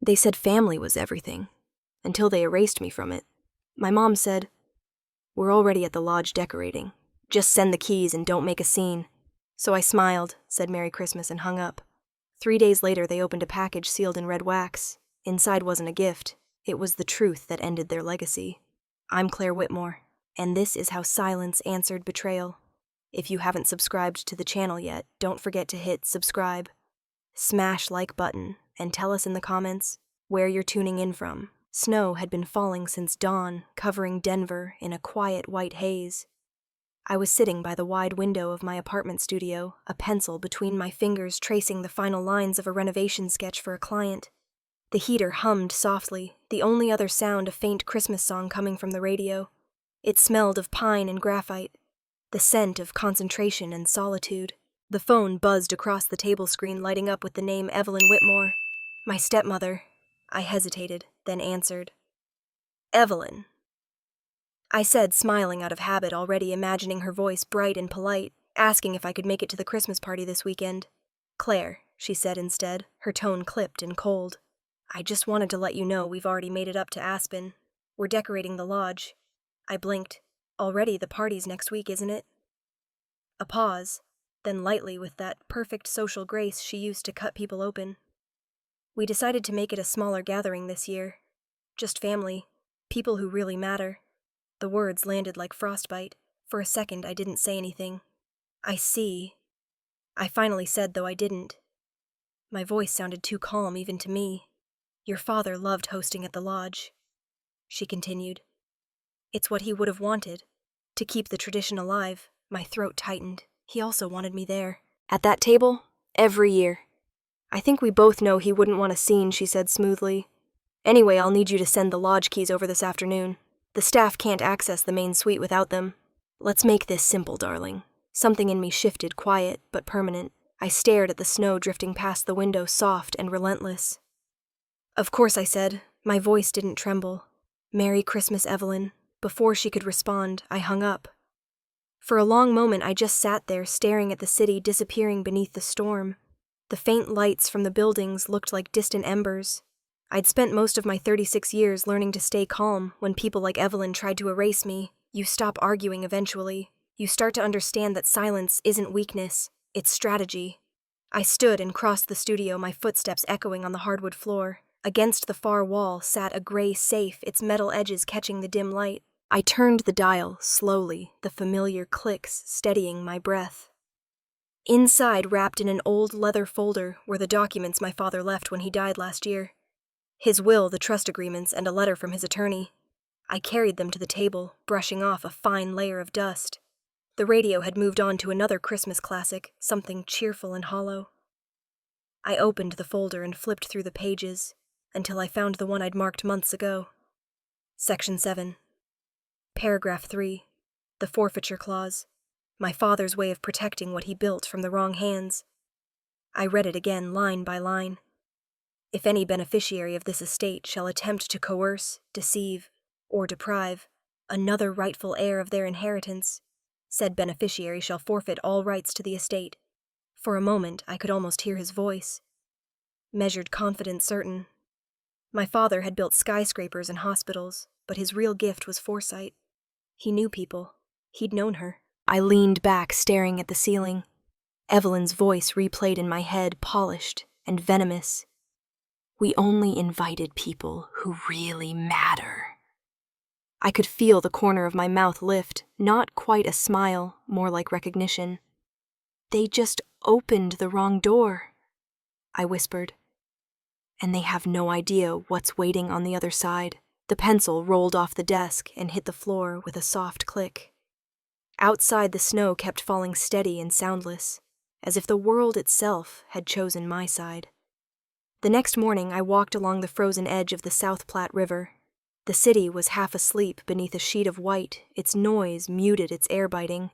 They said family was everything, until they erased me from it. My mom said, "We're already at the lodge decorating. Just send the keys and don't make a scene." So I smiled, said Merry Christmas, and hung up. 3 days later, they opened a package sealed in red wax. Inside wasn't a gift. It was the truth that ended their legacy. I'm Claire Whitmore, and this is how silence answered betrayal. If you haven't subscribed to the channel yet, don't forget to hit subscribe. Smash like button, and tell us in the comments where you're tuning in from. Snow had been falling since dawn, covering Denver in a quiet white haze. I was sitting by the wide window of my apartment studio, a pencil between my fingers tracing the final lines of a renovation sketch for a client. The heater hummed softly, the only other sound a faint Christmas song coming from the radio. It smelled of pine and graphite, the scent of concentration and solitude. The phone buzzed across the table screen, lighting up with the name Evelyn Whitmore. My stepmother. I hesitated, then answered. "Evelyn," I said, smiling out of habit, already imagining her voice bright and polite, asking if I could make it to the Christmas party this weekend. "Claire," she said instead, her tone clipped and cold. "I just wanted to let you know we've already made it up to Aspen. We're decorating the lodge." I blinked. "Already the party's next week, isn't it?" A pause, then lightly, with that perfect social grace she used to cut people open. "We decided to make it a smaller gathering this year. Just family, people who really matter." The words landed like frostbite. For a second, I didn't say anything. "I see," I finally said, though I didn't. My voice sounded too calm even to me. "Your father loved hosting at the lodge," she continued. "It's what he would have wanted, to keep the tradition alive." My throat tightened. He also wanted me there. "At that table? Every year." "I think we both know he wouldn't want a scene," she said smoothly. "Anyway, I'll need you to send the lodge keys over this afternoon. The staff can't access the main suite without them. Let's make this simple, darling." Something in me shifted, quiet but permanent. I stared at the snow drifting past the window, soft and relentless. "Of course," I said. My voice didn't tremble. "Merry Christmas, Evelyn." Before she could respond, I hung up. For a long moment, I just sat there, staring at the city disappearing beneath the storm. The faint lights from the buildings looked like distant embers. I'd spent most of my 36 years learning to stay calm when people like Evelyn tried to erase me. You stop arguing eventually. You start to understand that silence isn't weakness, it's strategy. I stood and crossed the studio, my footsteps echoing on the hardwood floor. Against the far wall sat a gray safe, its metal edges catching the dim light. I turned the dial slowly, the familiar clicks steadying my breath. Inside, wrapped in an old leather folder, were the documents my father left when he died last year. His will, the trust agreements, and a letter from his attorney. I carried them to the table, brushing off a fine layer of dust. The radio had moved on to another Christmas classic, something cheerful and hollow. I opened the folder and flipped through the pages, until I found the one I'd marked months ago. Section 7. Paragraph 3. The forfeiture clause. My father's way of protecting what he built from the wrong hands. I read it again, line by line. "If any beneficiary of this estate shall attempt to coerce, deceive, or deprive another rightful heir of their inheritance, said beneficiary shall forfeit all rights to the estate." For a moment, I could almost hear his voice. Measured, confident, certain. My father had built skyscrapers and hospitals, but his real gift was foresight. He knew people. He'd known her. I leaned back, staring at the ceiling. Evelyn's voice replayed in my head, polished and venomous. "We only invited people who really matter." I could feel the corner of my mouth lift, not quite a smile, more like recognition. "They just opened the wrong door," I whispered. "And they have no idea what's waiting on the other side." The pencil rolled off the desk and hit the floor with a soft click. Outside, the snow kept falling steady and soundless, as if the world itself had chosen my side. The next morning, I walked along the frozen edge of the South Platte River. The city was half asleep beneath a sheet of white, its noise muted its air-biting.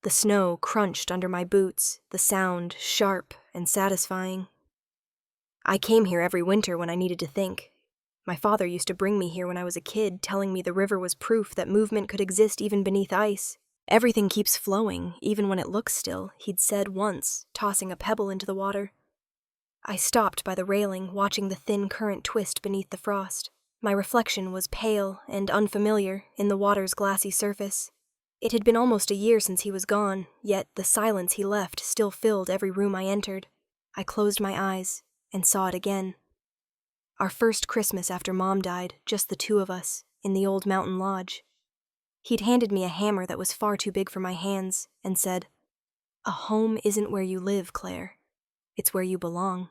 The snow crunched under my boots, the sound sharp and satisfying. I came here every winter when I needed to think. My father used to bring me here when I was a kid, telling me the river was proof that movement could exist even beneath ice. "Everything keeps flowing, even when it looks still," he'd said once, tossing a pebble into the water. I stopped by the railing, watching the thin current twist beneath the frost. My reflection was pale and unfamiliar in the water's glassy surface. It had been almost a year since he was gone, yet the silence he left still filled every room I entered. I closed my eyes and saw it again. Our first Christmas after Mom died, just the two of us, in the old mountain lodge. He'd handed me a hammer that was far too big for my hands and said, "A home isn't where you live, Claire. It's where you belong."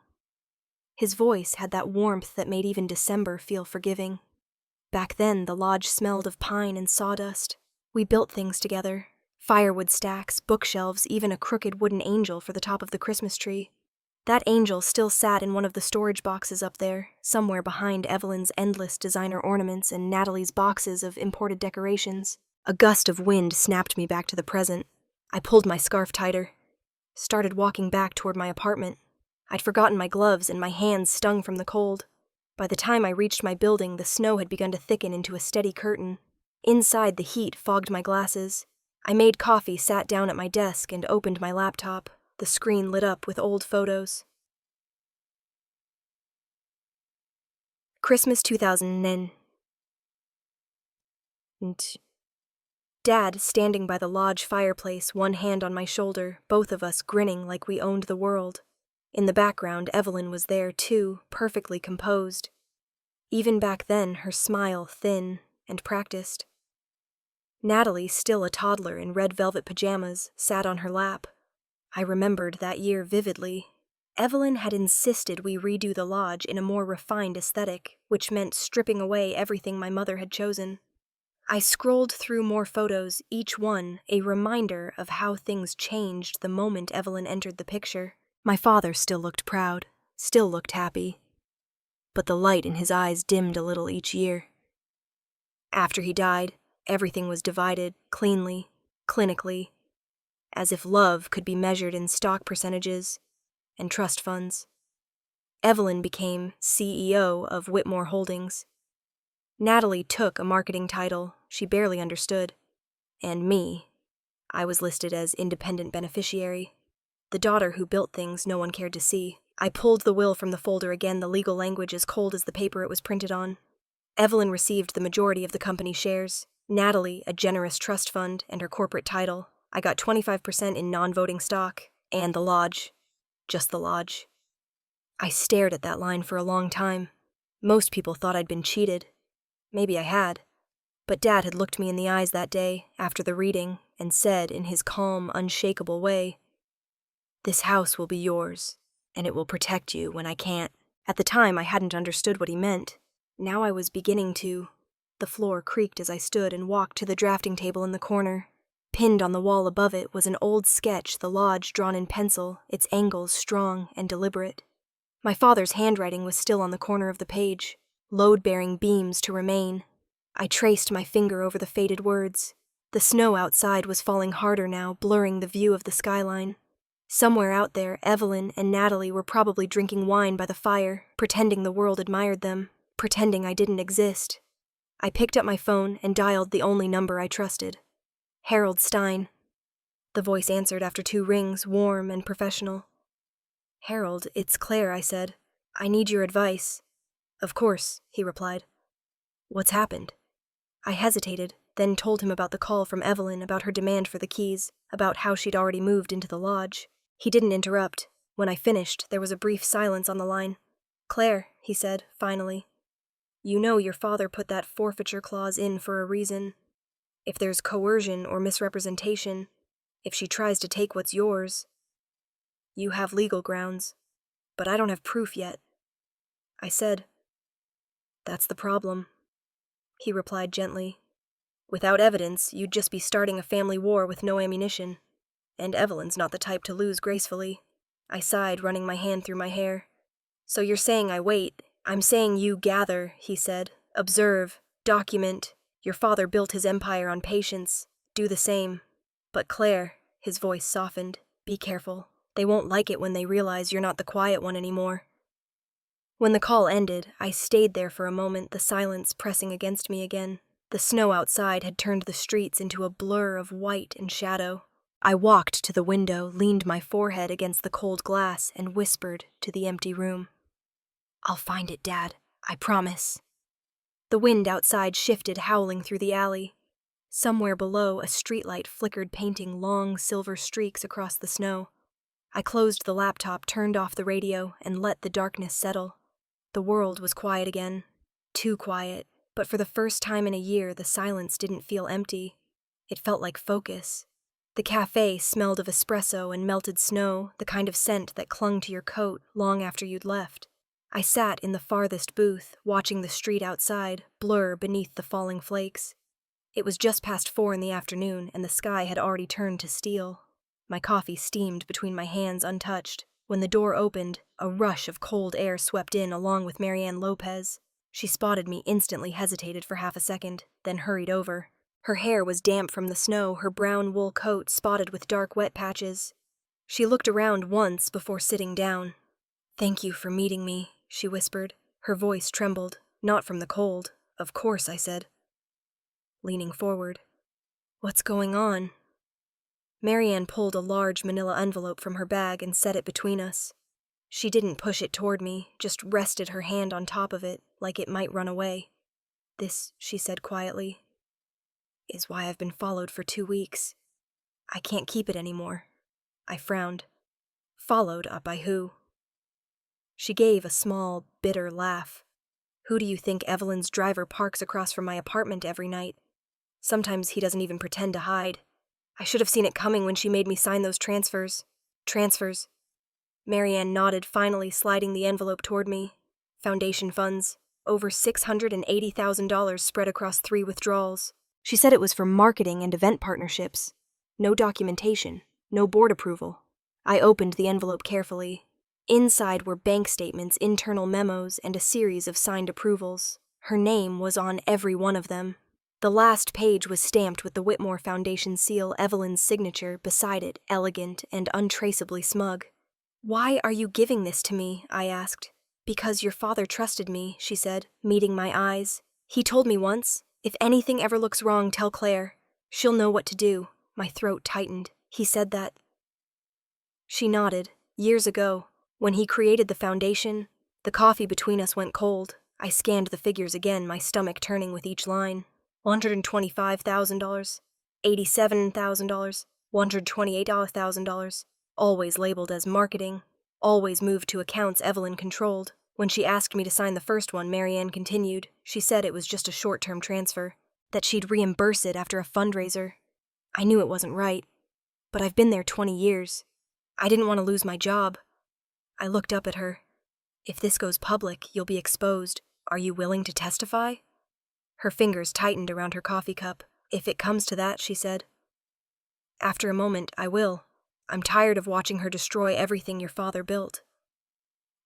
His voice had that warmth that made even December feel forgiving. Back then, the lodge smelled of pine and sawdust. We built things together: firewood stacks, bookshelves, even a crooked wooden angel for the top of the Christmas tree. That angel still sat in one of the storage boxes up there, somewhere behind Evelyn's endless designer ornaments and Natalie's boxes of imported decorations. A gust of wind snapped me back to the present. I pulled my scarf tighter, started walking back toward my apartment. I'd forgotten my gloves and my hands stung from the cold. By the time I reached my building, the snow had begun to thicken into a steady curtain. Inside, the heat fogged my glasses. I made coffee, sat down at my desk, and opened my laptop. The screen lit up with old photos. Christmas 2000. Dad standing by the lodge fireplace, one hand on my shoulder, both of us grinning like we owned the world. In the background, Evelyn was there too, perfectly composed. Even back then, her smile thin and practiced. Natalie, still a toddler in red velvet pajamas, sat on her lap. I remembered that year vividly. Evelyn had insisted we redo the lodge in a more refined aesthetic, which meant stripping away everything my mother had chosen. I scrolled through more photos, each one a reminder of how things changed the moment Evelyn entered the picture. My father still looked proud, still looked happy, but the light in his eyes dimmed a little each year. After he died, everything was divided cleanly, clinically, as if love could be measured in stock percentages and trust funds. Evelyn became CEO of Whitmore Holdings. Natalie took a marketing title she barely understood, and me, I was listed as independent beneficiary. The daughter who built things no one cared to see. I pulled the will from the folder again, the legal language as cold as the paper it was printed on. Evelyn received the majority of the company's shares. Natalie, a generous trust fund, and her corporate title. I got 25% in non-voting stock. And the lodge. Just the lodge. I stared at that line for a long time. Most people thought I'd been cheated. Maybe I had. But Dad had looked me in the eyes that day, after the reading, and said in his calm, unshakable way, "This house will be yours, and it will protect you when I can't." At the time, I hadn't understood what he meant. Now I was beginning to. The floor creaked as I stood and walked to the drafting table in the corner. Pinned on the wall above it was an old sketch, the lodge drawn in pencil, its angles strong and deliberate. My father's handwriting was still on the corner of the page. Load-bearing beams to remain. I traced my finger over the faded words. The snow outside was falling harder now, blurring the view of the skyline. Somewhere out there, Evelyn and Natalie were probably drinking wine by the fire, pretending the world admired them, pretending I didn't exist. I picked up my phone and dialed the only number I trusted. Harold Stein. The voice answered after 2 rings, warm and professional. "Harold, it's Claire," I said. "I need your advice." "Of course," he replied. "What's happened?" I hesitated, then told him about the call from Evelyn, about her demand for the keys, about how she'd already moved into the lodge. He didn't interrupt. When I finished, there was a brief silence on the line. "Claire," he said, finally, "you know your father put that forfeiture clause in for a reason. If there's coercion or misrepresentation, if she tries to take what's yours, you have legal grounds, but I don't have proof yet." I said, "That's the problem." He replied gently, "Without evidence, you'd just be starting a family war with no ammunition. And Evelyn's not the type to lose gracefully." I sighed, running my hand through my hair. "So you're saying I wait. I'm saying you gather," he said. "Observe. Document. Your father built his empire on patience. Do the same. But Claire," his voice softened, "be careful. They won't like it when they realize you're not the quiet one anymore." When the call ended, I stayed there for a moment, the silence pressing against me again. The snow outside had turned the streets into a blur of white and shadow. I walked to the window, leaned my forehead against the cold glass, and whispered to the empty room. "I'll find it, Dad. I promise." The wind outside shifted, howling through the alley. Somewhere below, a streetlight flickered, painting long silver streaks across the snow. I closed the laptop, turned off the radio, and let the darkness settle. The world was quiet again. Too quiet, but for the first time in a year, the silence didn't feel empty. It felt like focus. The cafe smelled of espresso and melted snow, the kind of scent that clung to your coat long after you'd left. I sat in the farthest booth, watching the street outside blur beneath the falling flakes. It was just past 4 in the afternoon, and the sky had already turned to steel. My coffee steamed between my hands untouched. When the door opened, a rush of cold air swept in along with Marianne Lopez. She spotted me, instantly hesitated for half a second, then hurried over. Her hair was damp from the snow, her brown wool coat spotted with dark wet patches. She looked around once before sitting down. "Thank you for meeting me," she whispered. Her voice trembled. "Not from the cold." "Of course," I said, leaning forward. "What's going on?" Marianne pulled a large manila envelope from her bag and set it between us. She didn't push it toward me, just rested her hand on top of it, like it might run away. "This," she said quietly, "is why I've been followed for 2 weeks. I can't keep it anymore." I frowned. "Followed? Up by who?" She gave a small, bitter laugh. "Who do you think Evelyn's driver parks across from my apartment every night? Sometimes he doesn't even pretend to hide. I should have seen it coming when she made me sign those transfers." "Transfers?" Marianne nodded, finally sliding the envelope toward me. "Foundation funds. Over $680,000 spread across 3 withdrawals. She said it was for marketing and event partnerships. No documentation, no board approval." I opened the envelope carefully. Inside were bank statements, internal memos, and a series of signed approvals. Her name was on every one of them. The last page was stamped with the Whitmore Foundation seal, Evelyn's signature, beside it, elegant and untraceably smug. "Why are you giving this to me?" I asked. "Because your father trusted me," she said, meeting my eyes. "He told me once, if anything ever looks wrong, tell Claire. She'll know what to do." My throat tightened. "He said that?" She nodded. "Years ago, when he created the foundation." The coffee between us went cold. I scanned the figures again, my stomach turning with each line. $125,000, $87,000, $128,000, always labeled as marketing, always moved to accounts Evelyn controlled. When she asked me to sign the first one, Marianne continued. She said it was just a short-term transfer, that she'd reimburse it after a fundraiser. I knew it wasn't right, but I've been there 20 years. I didn't want to lose my job. I looked up at her. "If this goes public, you'll be exposed. Are you willing to testify?" Her fingers tightened around her coffee cup. "If it comes to that," she said. After a moment, "I will. I'm tired of watching her destroy everything your father built."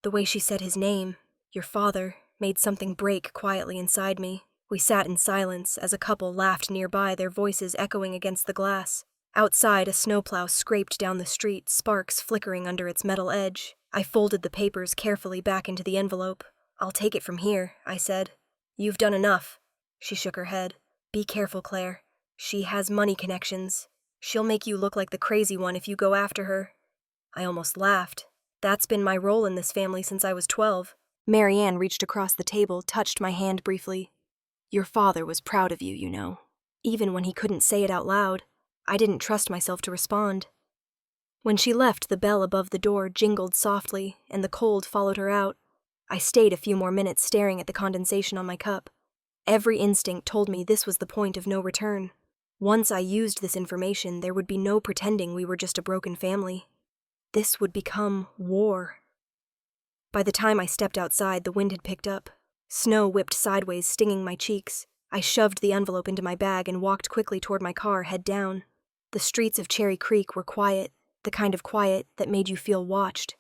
The way she said his name, your father, made something break quietly inside me. We sat in silence as a couple laughed nearby, their voices echoing against the glass. Outside, a snowplow scraped down the street, sparks flickering under its metal edge. I folded the papers carefully back into the envelope. "I'll take it from here," I said. "You've done enough." She shook her head. "Be careful, Claire. She has money connections. She'll make you look like the crazy one if you go after her." I almost laughed. That's been my role in this family since I was 12. Marianne reached across the table, touched my hand briefly. "Your father was proud of you, you know. Even when he couldn't say it out loud. I didn't trust myself to respond." When she left, the bell above the door jingled softly, and the cold followed her out. I stayed a few more minutes staring at the condensation on my cup. Every instinct told me this was the point of no return. Once I used this information, there would be no pretending we were just a broken family. This would become war. By the time I stepped outside, the wind had picked up. Snow whipped sideways, stinging my cheeks. I shoved the envelope into my bag and walked quickly toward my car, head down. The streets of Cherry Creek were quiet, the kind of quiet that made you feel watched.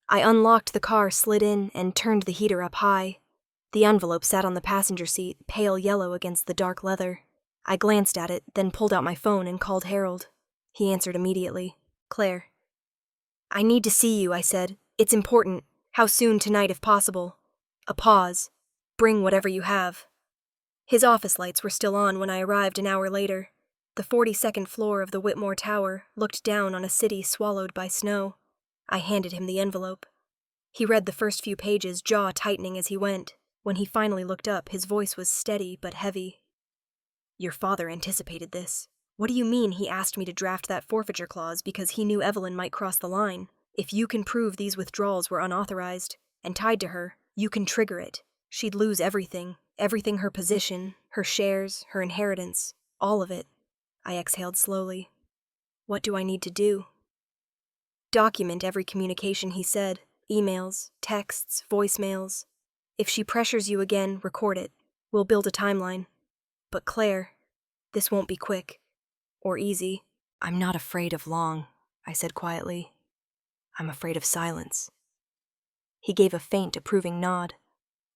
I unlocked the car, slid in, and turned the heater up high. The envelope sat on the passenger seat, pale yellow against the dark leather. I glanced at it, then pulled out my phone and called Harold. He answered immediately. "Claire." "I need to see you," I said. "It's important. How soon tonight, if possible?" A pause. "Bring whatever you have." His office lights were still on when I arrived an hour later. The 42nd floor of the Whitmore Tower looked down on a city swallowed by snow. I handed him the envelope. He read the first few pages, jaw tightening as he went. When he finally looked up, his voice was steady but heavy. "Your father anticipated this. What do you mean he asked me to draft that forfeiture clause because he knew Evelyn might cross the line? If you can prove these withdrawals were unauthorized and tied to her, you can trigger it. She'd lose everything. Everything, her position, her shares, her inheritance, all of it." I exhaled slowly. "What do I need to do?" "Document every communication," he said. "Emails, texts, voicemails. If she pressures you again, record it. We'll build a timeline. But Claire, this won't be quick. Or easy." "I'm not afraid of long," I said quietly. "I'm afraid of silence." He gave a faint, approving nod.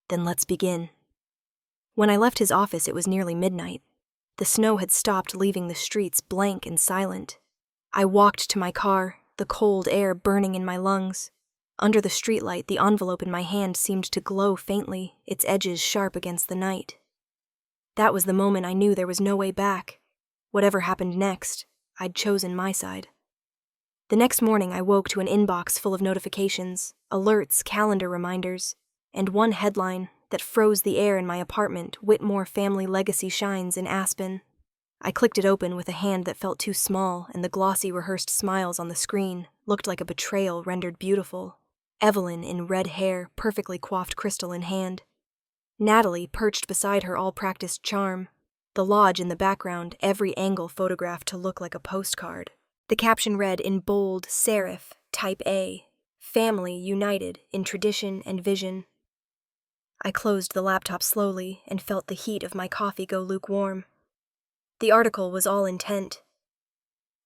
"Then let's begin." When I left his office, it was nearly midnight. The snow had stopped, leaving the streets blank and silent. I walked to my car, the cold air burning in my lungs. Under the streetlight, the envelope in my hand seemed to glow faintly, its edges sharp against the night. That was the moment I knew there was no way back. Whatever happened next, I'd chosen my side. The next morning, I woke to an inbox full of notifications, alerts, calendar reminders, and one headline that froze the air in my apartment: "Whitmore Family Legacy Shines in Aspen." I clicked it open with a hand that felt too small, and the glossy, rehearsed smiles on the screen looked like a betrayal rendered beautiful. Evelyn in red hair, perfectly coiffed, crystal in hand. Natalie perched beside her, all-practiced charm. The lodge in the background, every angle photographed to look like a postcard. The caption read in bold serif, type A, "Family united in tradition and vision." I closed the laptop slowly and felt the heat of my coffee go lukewarm. The article was all intent.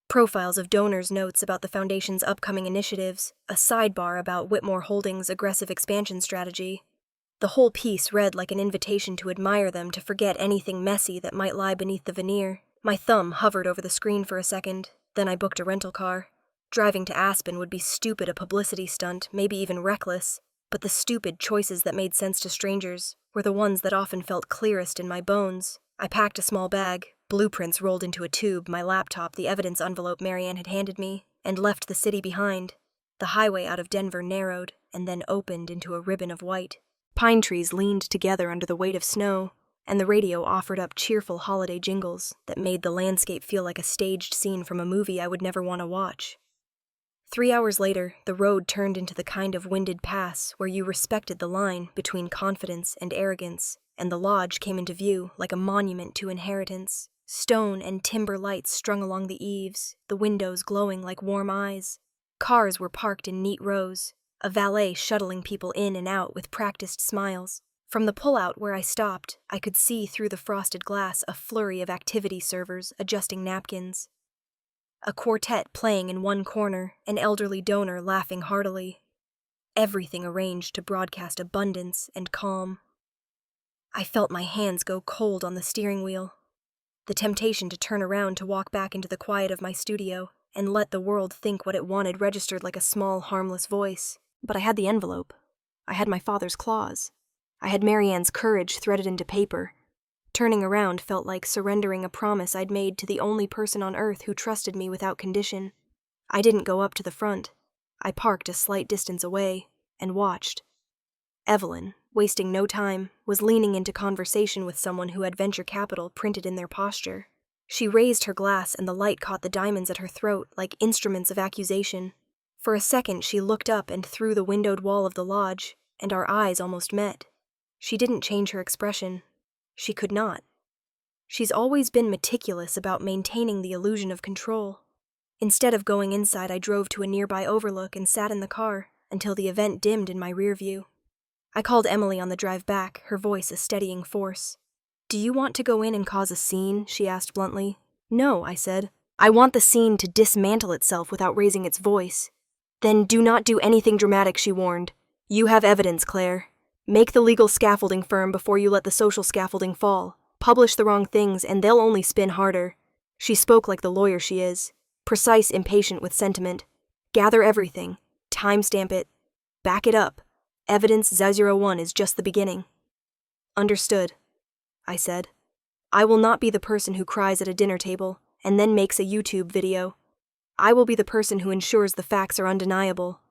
Profiles of donors, notes about the foundation's upcoming initiatives, a sidebar about Whitmore Holdings' aggressive expansion strategy. The whole piece read like an invitation to admire them, to forget anything messy that might lie beneath the veneer. My thumb hovered over the screen for a second, then I booked a rental car. Driving to Aspen would be stupid, a publicity stunt, maybe even reckless. But the stupid choices that made sense to strangers were the ones that often felt clearest in my bones. I packed a small bag, blueprints rolled into a tube, my laptop, the evidence envelope Marianne had handed me, and left the city behind. The highway out of Denver narrowed and then opened into a ribbon of white. Pine trees leaned together under the weight of snow, and the radio offered up cheerful holiday jingles that made the landscape feel like a staged scene from a movie I would never want to watch. 3 hours later, the road turned into the kind of winded pass where you respected the line between confidence and arrogance, and the lodge came into view like a monument to inheritance. Stone and timber lights strung along the eaves, the windows glowing like warm eyes. Cars were parked in neat rows, a valet shuttling people in and out with practiced smiles. From the pullout where I stopped, I could see through the frosted glass a flurry of activity servers adjusting napkins. A quartet playing in one corner, an elderly donor laughing heartily. Everything arranged to broadcast abundance and calm. I felt my hands go cold on the steering wheel. The temptation to turn around to walk back into the quiet of my studio and let the world think what it wanted registered like a small, harmless voice. But I had the envelope. I had my father's claws. I had Marianne's courage threaded into paper. Turning around felt like surrendering a promise I'd made to the only person on earth who trusted me without condition. I didn't go up to the front. I parked a slight distance away and watched. Evelyn, wasting no time, was leaning into conversation with someone who had venture capital printed in their posture. She raised her glass and the light caught the diamonds at her throat like instruments of accusation. For a second she looked up and through the windowed wall of the lodge, and our eyes almost met. She didn't change her expression. She could not. She's always been meticulous about maintaining the illusion of control. Instead of going inside, I drove to a nearby overlook and sat in the car until the event dimmed in my rear view. I called Emily on the drive back, her voice a steadying force. "Do you want to go in and cause a scene?" she asked bluntly. "No," I said. "I want the scene to dismantle itself without raising its voice." "Then do not do anything dramatic," she warned. "You have evidence, Claire. Make the legal scaffolding firm before you let the social scaffolding fall. Publish the wrong things, and they'll only spin harder." She spoke like the lawyer she is, precise, impatient with sentiment. "Gather everything. Timestamp it. Back it up. Evidence Z01 is just the beginning." "Understood," I said. "I will not be the person who cries at a dinner table and then makes a YouTube video. I will be the person who ensures the facts are undeniable."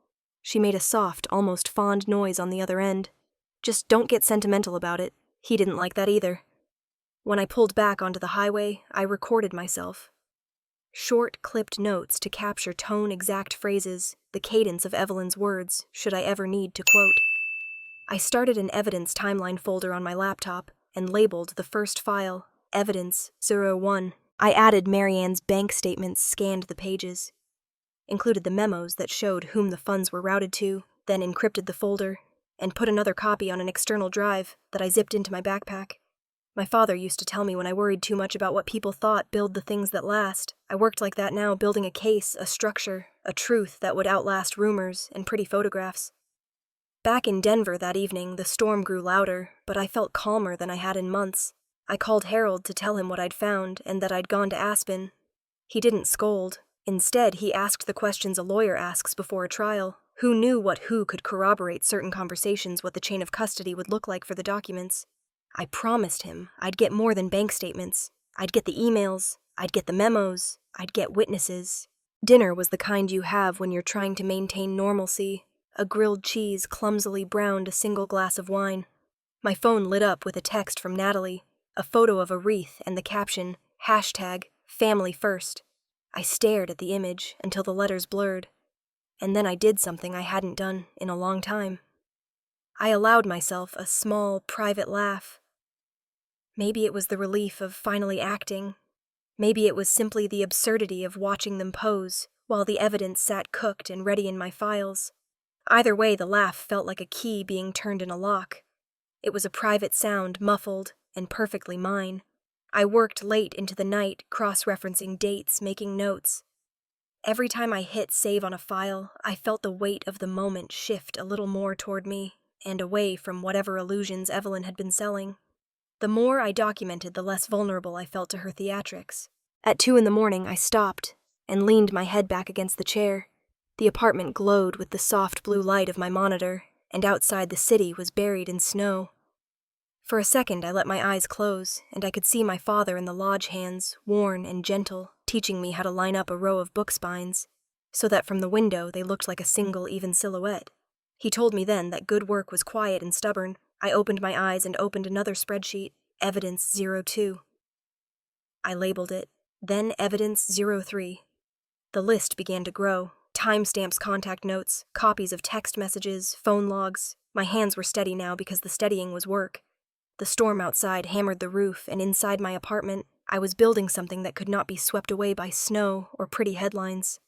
She made a soft, almost fond noise on the other end. "Just don't get sentimental about it." He didn't like that either. When I pulled back onto the highway, I recorded myself. Short, clipped notes to capture tone-exact phrases, the cadence of Evelyn's words, should I ever need to quote. I started an evidence timeline folder on my laptop and labeled the first file, Evidence 01. I added Marianne's bank statements, scanned the pages, included the memos that showed whom the funds were routed to, then encrypted the folder, and put another copy on an external drive that I zipped into my backpack. My father used to tell me when I worried too much about what people thought, build the things that last. I worked like that now, building a case, a structure, a truth that would outlast rumors and pretty photographs. Back in Denver that evening, the storm grew louder, but I felt calmer than I had in months. I called Harold to tell him what I'd found and that I'd gone to Aspen. He didn't scold. Instead, he asked the questions a lawyer asks before a trial. Who knew what who could corroborate certain conversations, what the chain of custody would look like for the documents? I promised him I'd get more than bank statements. I'd get the emails, I'd get the memos, I'd get witnesses. Dinner was the kind you have when you're trying to maintain normalcy. A grilled cheese clumsily browned a single glass of wine. My phone lit up with a text from Natalie, a photo of a wreath and the caption, #FamilyFirst. I stared at the image until the letters blurred, and then I did something I hadn't done in a long time. I allowed myself a small, private laugh. Maybe it was the relief of finally acting. Maybe it was simply the absurdity of watching them pose while the evidence sat cooked and ready in my files. Either way, the laugh felt like a key being turned in a lock. It was a private sound, muffled and perfectly mine. I worked late into the night, cross-referencing dates, making notes. Every time I hit save on a file, I felt the weight of the moment shift a little more toward me and away from whatever illusions Evelyn had been selling. The more I documented, the less vulnerable I felt to her theatrics. At 2 a.m, I stopped and leaned my head back against the chair. The apartment glowed with the soft blue light of my monitor, and outside the city was buried in snow. For a second, I let my eyes close, and I could see my father in the lodge hands, worn and gentle, teaching me how to line up a row of book spines, so that from the window they looked like a single, even silhouette. He told me then that good work was quiet and stubborn. I opened my eyes and opened another spreadsheet, Evidence 02. I labeled it, then Evidence 03. The list began to grow. Timestamps, contact notes, copies of text messages, phone logs. My hands were steady now because the steadying was work. The storm outside hammered the roof, and inside my apartment, I was building something that could not be swept away by snow or pretty headlines.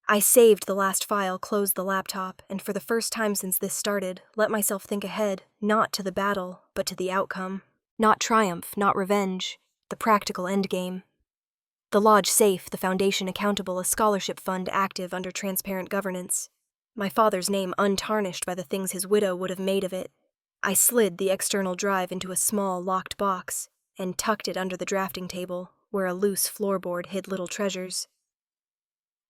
I saved the last file, closed the laptop, and for the first time since this started, let myself think ahead, not to the battle, but to the outcome. Not triumph, not revenge, the practical endgame. The lodge safe, the foundation accountable, a scholarship fund active under transparent governance. My father's name untarnished by the things his widow would have made of it. I slid the external drive into a small, locked box and tucked it under the drafting table, where a loose floorboard hid little treasures.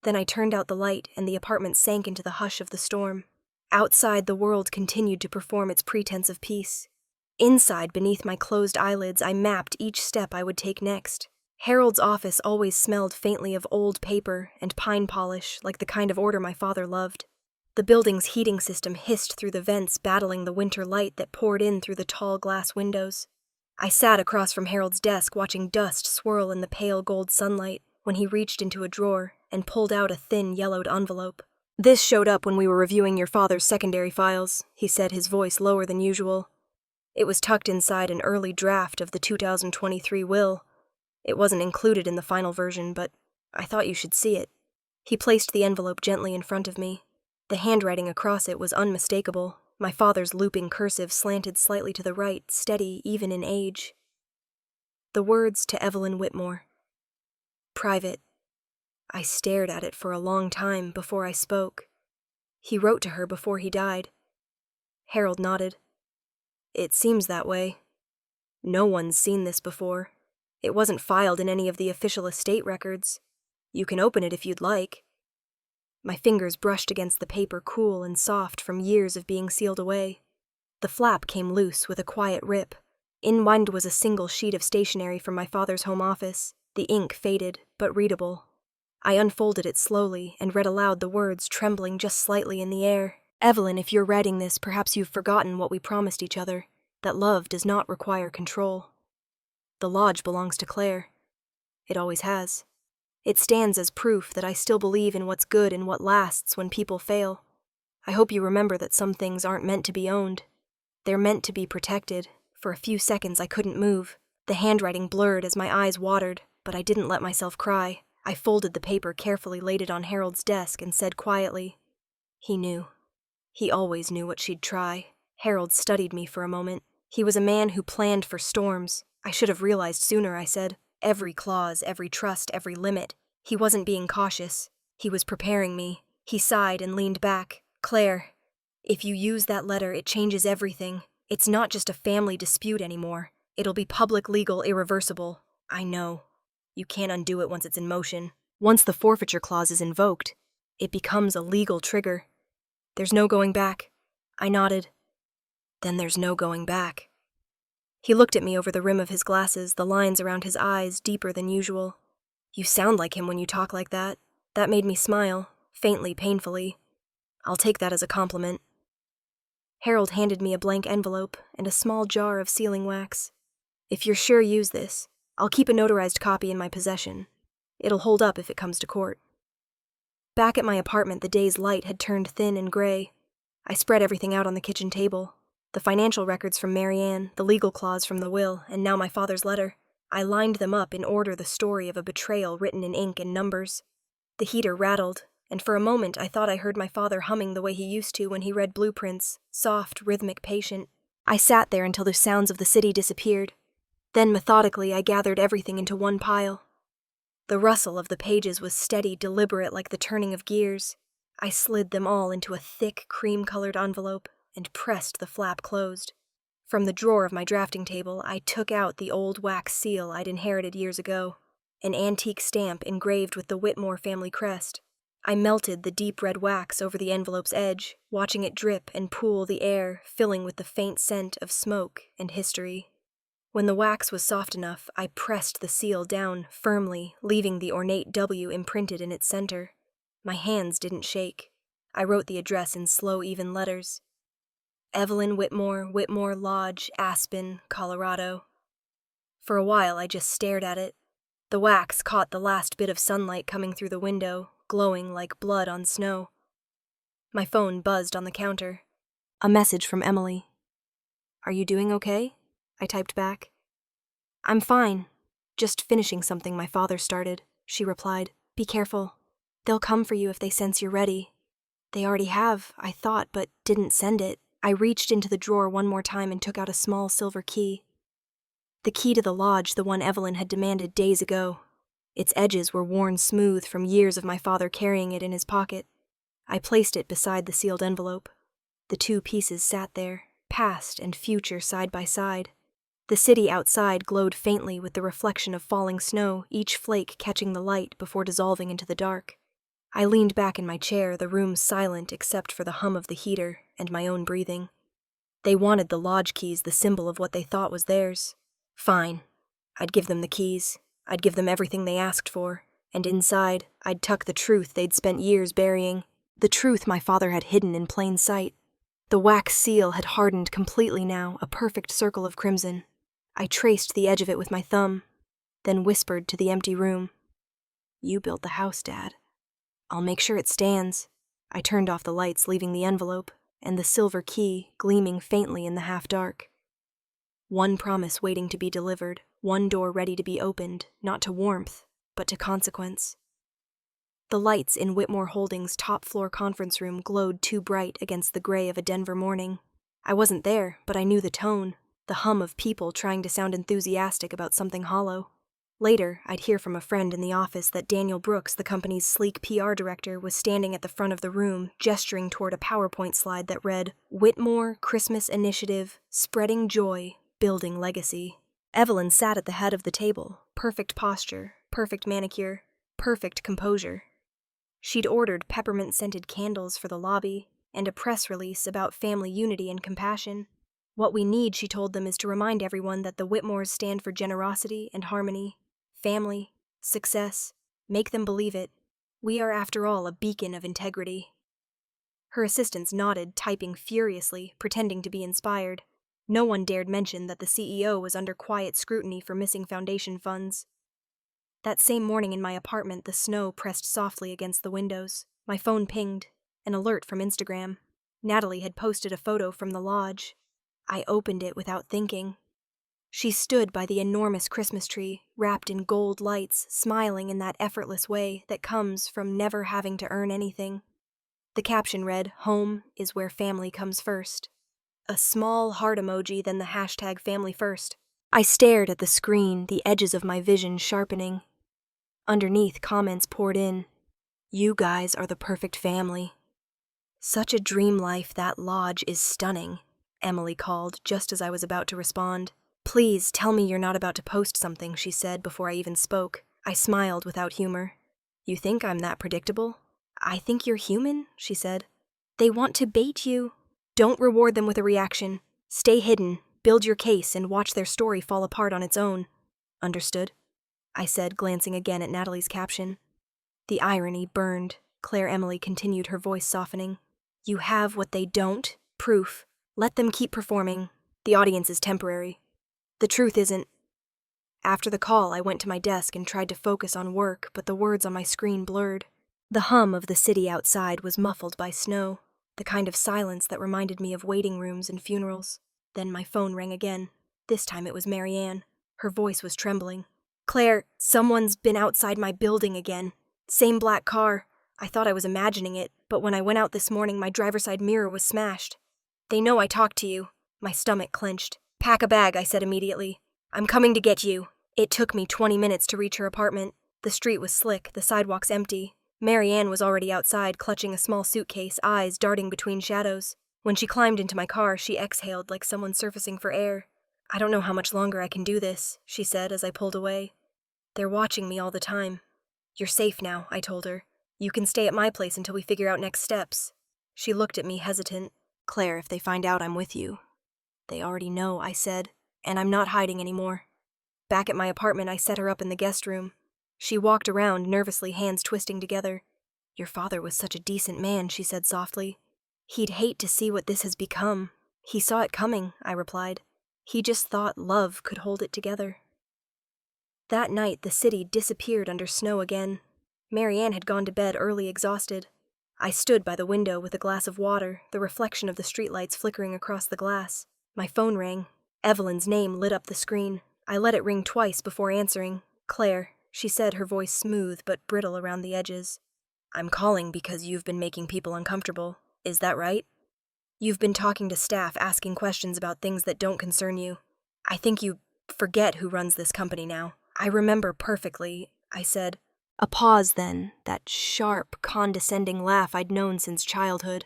Then I turned out the light, and the apartment sank into the hush of the storm. Outside, the world continued to perform its pretense of peace. Inside, beneath my closed eyelids, I mapped each step I would take next. Harold's office always smelled faintly of old paper and pine polish, like the kind of order my father loved. The building's heating system hissed through the vents, battling the winter light that poured in through the tall glass windows. I sat across from Harold's desk, watching dust swirl in the pale gold sunlight, when he reached into a drawer and pulled out a thin, yellowed envelope. "This showed up when we were reviewing your father's secondary files," he said, his voice lower than usual. "It was tucked inside an early draft of the 2023 will. It wasn't included in the final version, but I thought you should see it." He placed the envelope gently in front of me. The handwriting across it was unmistakable. My father's looping cursive slanted slightly to the right, steady even in age. The words to Evelyn Whitmore. Private. I stared at it for a long time before I spoke. He wrote to her before he died. Harold nodded. "It seems that way. No one's seen this before. It wasn't filed in any of the official estate records. You can open it if you'd like." My fingers brushed against the paper, cool and soft from years of being sealed away. The flap came loose with a quiet rip. Inwind was a single sheet of stationery from my father's home office, The ink faded, but readable. I unfolded it slowly and read aloud the words trembling just slightly in the air. Evelyn, if you're reading this, perhaps you've forgotten what we promised each other, that love does not require control. The lodge belongs to Claire. It always has. It stands as proof that I still believe in what's good and what lasts when people fail. I hope you remember that some things aren't meant to be owned. They're meant to be protected. For a few seconds I couldn't move. The handwriting blurred as my eyes watered, but I didn't let myself cry. I folded the paper carefully, laid it on Harold's desk, and said quietly, "He knew. He always knew what she'd try." Harold studied me for a moment. He was a man who planned for storms. I should have realized sooner, I said. Every clause, every trust, every limit. He wasn't being cautious. He was preparing me. He sighed and leaned back. "Claire, if you use that letter, it changes everything. It's not just a family dispute anymore. It'll be public, legal, irreversible. I know. You can't undo it once it's in motion. Once the forfeiture clause is invoked, it becomes a legal trigger. There's no going back." I nodded. "Then there's no going back." He looked at me over the rim of his glasses, the lines around his eyes deeper than usual. "You sound like him when you talk like that." That made me smile, faintly, painfully. "I'll take that as a compliment." Harold handed me a blank envelope and a small jar of sealing wax. "If you're sure, use this. I'll keep a notarized copy in my possession. It'll hold up if it comes to court." Back at my apartment, the day's light had turned thin and gray. I spread everything out on the kitchen table. The financial records from Marianne, the legal clause from the will, and now my father's letter. I lined them up in order, the story of a betrayal written in ink and numbers. The heater rattled, and for a moment I thought I heard my father humming the way he used to when he read blueprints, soft, rhythmic, patient. I sat there until the sounds of the city disappeared. Then methodically I gathered everything into one pile. The rustle of the pages was steady, deliberate, like the turning of gears. I slid them all into a thick, cream-colored envelope and pressed the flap closed. From the drawer of my drafting table, I took out the old wax seal I'd inherited years ago, an antique stamp engraved with the Whitmore family crest. I melted the deep red wax over the envelope's edge, watching it drip and pool the air, filling with the faint scent of smoke and history. When the wax was soft enough, I pressed the seal down firmly, leaving the ornate W imprinted in its center. My hands didn't shake. I wrote the address in slow, even letters. Evelyn Whitmore, Whitmore Lodge, Aspen, Colorado. For a while I just stared at it. The wax caught the last bit of sunlight coming through the window, glowing like blood on snow. My phone buzzed on the counter. A message from Emily. "Are you doing okay?" I typed back. "I'm fine. Just finishing something my father started," she replied. "Be careful. They'll come for you if they sense you're ready." They already have, I thought, but didn't send it. I reached into the drawer one more time and took out a small silver key. The key to the lodge, the one Evelyn had demanded days ago. Its edges were worn smooth from years of my father carrying it in his pocket. I placed it beside the sealed envelope. The two pieces sat there, past and future side by side. The city outside glowed faintly with the reflection of falling snow, each flake catching the light before dissolving into the dark. I leaned back in my chair, the room silent except for the hum of the heater and my own breathing. They wanted the lodge keys, the symbol of what they thought was theirs. Fine. I'd give them the keys. I'd give them everything they asked for. And inside, I'd tuck the truth they'd spent years burying. The truth my father had hidden in plain sight. The wax seal had hardened completely now, a perfect circle of crimson. I traced the edge of it with my thumb, then whispered to the empty room. "You built the house, Dad. I'll make sure it stands." I turned off the lights, leaving the envelope, and the silver key gleaming faintly in the half-dark. One promise waiting to be delivered, one door ready to be opened, not to warmth, but to consequence. The lights in Whitmore Holdings' top-floor conference room glowed too bright against the gray of a Denver morning. I wasn't there, but I knew the tone, the hum of people trying to sound enthusiastic about something hollow. Later, I'd hear from a friend in the office that Daniel Brooks, the company's sleek PR director, was standing at the front of the room, gesturing toward a PowerPoint slide that read, "Whitmore Christmas Initiative, Spreading Joy, Building Legacy." Evelyn sat at the head of the table, perfect posture, perfect manicure, perfect composure. She'd ordered peppermint-scented candles for the lobby, and a press release about family unity and compassion. What we need, she told them, is to remind everyone that the Whitmores stand for generosity and harmony, family, Success. Make them believe it. We are, after all, a beacon of integrity. Her assistants nodded, typing furiously, pretending to be inspired. No one dared mention that the CEO was under quiet scrutiny for missing foundation funds. That same morning in my apartment, the snow pressed softly against the windows. My phone pinged. An alert from Instagram. Natalie had posted a photo from the lodge. I opened it without thinking. She stood by the enormous Christmas tree, wrapped in gold lights, smiling in that effortless way that comes from never having to earn anything. The caption read, "Home is where family comes first." A small heart emoji, then the hashtag family first. I stared at the screen, the edges of my vision sharpening. Underneath, comments poured in. "You guys are the perfect family." "Such a dream life, that lodge is stunning," Emily called just as I was about to respond. "Please tell me you're not about to post something," she said before I even spoke. I smiled without humor. "You think I'm that predictable?" "I think you're human," she said. "They want to bait you." "Don't reward them with a reaction. Stay hidden, build your case, and watch their story fall apart on its own." "Understood," I said, glancing again at Natalie's caption. The irony burned. Claire Emily continued, her voice softening. "You have what they don't. Proof. Let them keep performing. The audience is temporary. The truth isn't." After the call, I went to my desk and tried to focus on work, but the words on my screen blurred. The hum of the city outside was muffled by snow, the kind of silence that reminded me of waiting rooms and funerals. Then my phone rang again. This time it was Marianne. Her voice was trembling. "Claire, someone's been outside my building again. Same black car. I thought I was imagining it, but when I went out this morning, my driver's side mirror was smashed. They know I talked to you." My stomach clenched. "Pack a bag," I said immediately. "I'm coming to get you." It took me 20 minutes to reach her apartment. The street was slick, the sidewalks empty. Marianne was already outside, clutching a small suitcase, eyes darting between shadows. When she climbed into my car, she exhaled like someone surfacing for air. "I don't know how much longer I can do this," she said as I pulled away. "They're watching me all the time." "You're safe now," I told her. "You can stay at my place until we figure out next steps." She looked at me, hesitant. "Claire, if they find out I'm with you." "They already know," I said, "and I'm not hiding anymore." Back at my apartment, I set her up in the guest room. She walked around, nervously, hands twisting together. "Your father was such a decent man," she said softly. "He'd hate to see what this has become." "He saw it coming," I replied. "He just thought love could hold it together." That night, the city disappeared under snow again. Marianne had gone to bed early, exhausted. I stood by the window with a glass of water, the reflection of the streetlights flickering across the glass. My phone rang. Evelyn's name lit up the screen. I let it ring twice before answering. "Claire," she said, her voice smooth but brittle around the edges. "I'm calling because you've been making people uncomfortable. Is that right? You've been talking to staff, asking questions about things that don't concern you. I think you forget who runs this company now." "I remember perfectly," I said. A pause then, that sharp, condescending laugh I'd known since childhood.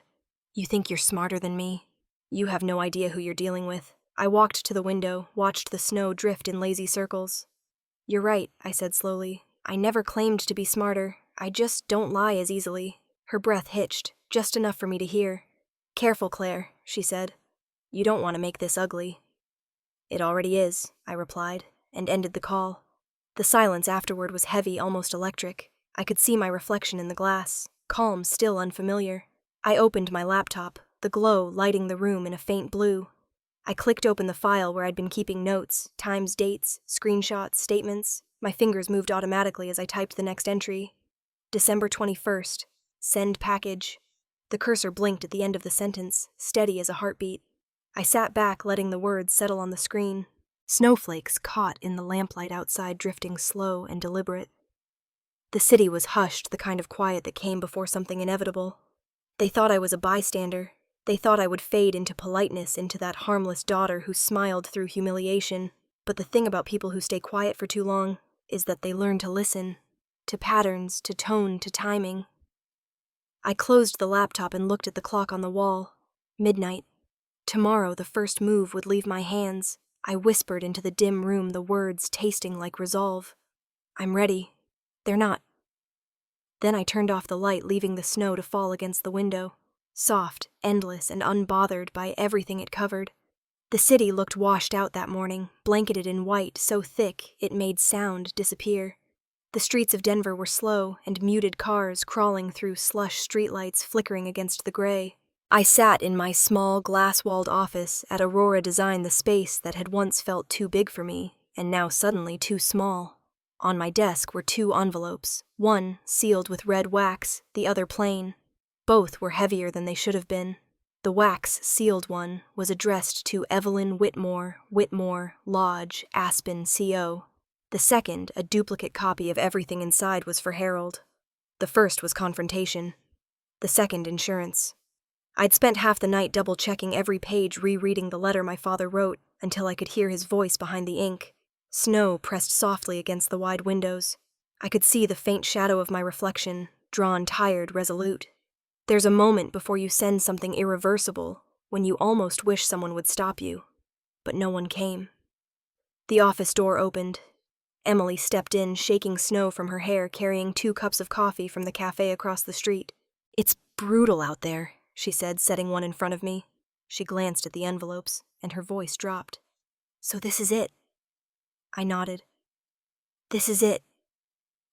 "You think you're smarter than me? You have no idea who you're dealing with." I walked to the window, watched the snow drift in lazy circles. "You're right," I said slowly. "I never claimed to be smarter. I just don't lie as easily." Her breath hitched, just enough for me to hear. "Careful, Claire," she said. "You don't want to make this ugly." "It already is," I replied, and ended the call. The silence afterward was heavy, almost electric. I could see my reflection in the glass, calm, still unfamiliar. I opened my laptop, the glow lighting the room in a faint blue. I clicked open the file where I'd been keeping notes, times, dates, screenshots, statements. My fingers moved automatically as I typed the next entry. December 21st. Send package. The cursor blinked at the end of the sentence, steady as a heartbeat. I sat back, letting the words settle on the screen. Snowflakes caught in the lamplight outside, drifting slow and deliberate. The city was hushed, the kind of quiet that came before something inevitable. They thought I was a bystander. They thought I would fade into politeness, into that harmless daughter who smiled through humiliation. But the thing about people who stay quiet for too long is that they learn to listen, to patterns, to tone, to timing. I closed the laptop and looked at the clock on the wall. Midnight. Tomorrow the first move would leave my hands. I whispered into the dim room, the words tasting like resolve. "I'm ready." "They're not." Then I turned off the light, leaving the snow to fall against the window. Soft, endless, and unbothered by everything it covered. The city looked washed out that morning, blanketed in white so thick it made sound disappear. The streets of Denver were slow, and muted cars crawling through slush streetlights flickering against the gray. I sat in my small, glass-walled office at Aurora Design, the space that had once felt too big for me, and now suddenly too small. On my desk were 2 envelopes, one sealed with red wax, the other plain. Both were heavier than they should have been. The wax-sealed one was addressed to Evelyn Whitmore, Lodge, Aspen, CO. The second, a duplicate copy of everything inside, was for Harold. The first was confrontation. The second, insurance. I'd spent half the night double-checking every page, rereading the letter my father wrote, until I could hear his voice behind the ink. Snow pressed softly against the wide windows. I could see the faint shadow of my reflection, drawn tired, resolute. There's a moment before you send something irreversible, when you almost wish someone would stop you. But no one came. The office door opened. Emily stepped in, shaking snow from her hair, carrying 2 cups of coffee from the cafe across the street. "It's brutal out there," she said, setting one in front of me. She glanced at the envelopes, and her voice dropped. "So this is it?" I nodded. "This is it."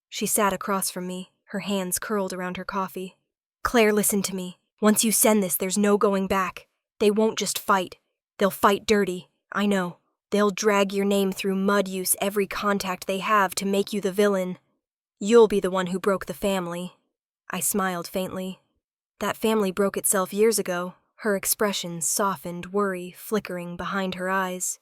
She sat across from me, her hands curled around her coffee. "Claire, listen to me. Once you send this, there's no going back. They won't just fight. They'll fight dirty. I know. They'll drag your name through mud, use every contact they have to make you the villain. You'll be the one who broke the family." I smiled faintly. "That family broke itself years ago," her expression softened, worry flickering behind her eyes.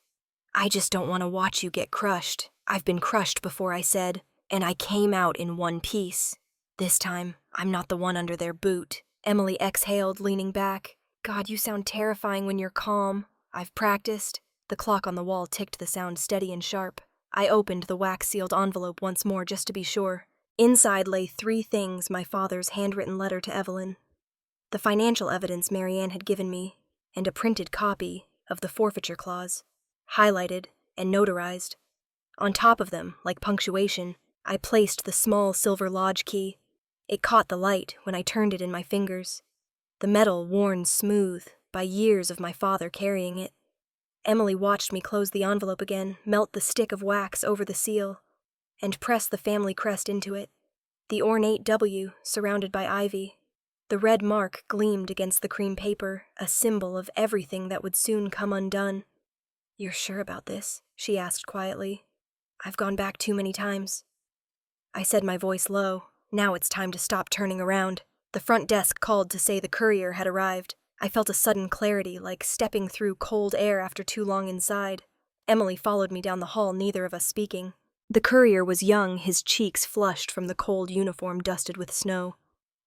"I just don't want to watch you get crushed. I've been crushed before," I said, "and I came out in one piece. This time, I'm not the one under their boot." Emily exhaled, leaning back. "God, you sound terrifying when you're calm. I've practiced." The clock on the wall ticked the sound steady and sharp. I opened the wax-sealed envelope once more just to be sure. Inside lay 3 things: my father's handwritten letter to Evelyn, the financial evidence Marianne had given me, and a printed copy of the forfeiture clause, highlighted and notarized. On top of them, like punctuation, I placed the small silver lodge key. It caught the light when I turned it in my fingers, the metal worn smooth by years of my father carrying it. Emily watched me close the envelope again, melt the stick of wax over the seal, and press the family crest into it. The ornate W surrounded by ivy. The red mark gleamed against the cream paper, a symbol of everything that would soon come undone. "You're sure about this?" she asked quietly. "I've gone back too many times." I said, my voice low. Now it's time to stop turning around. The front desk called to say the courier had arrived. I felt a sudden clarity, like stepping through cold air after too long inside. Emily followed me down the hall, neither of us speaking. The courier was young, his cheeks flushed from the cold uniform dusted with snow.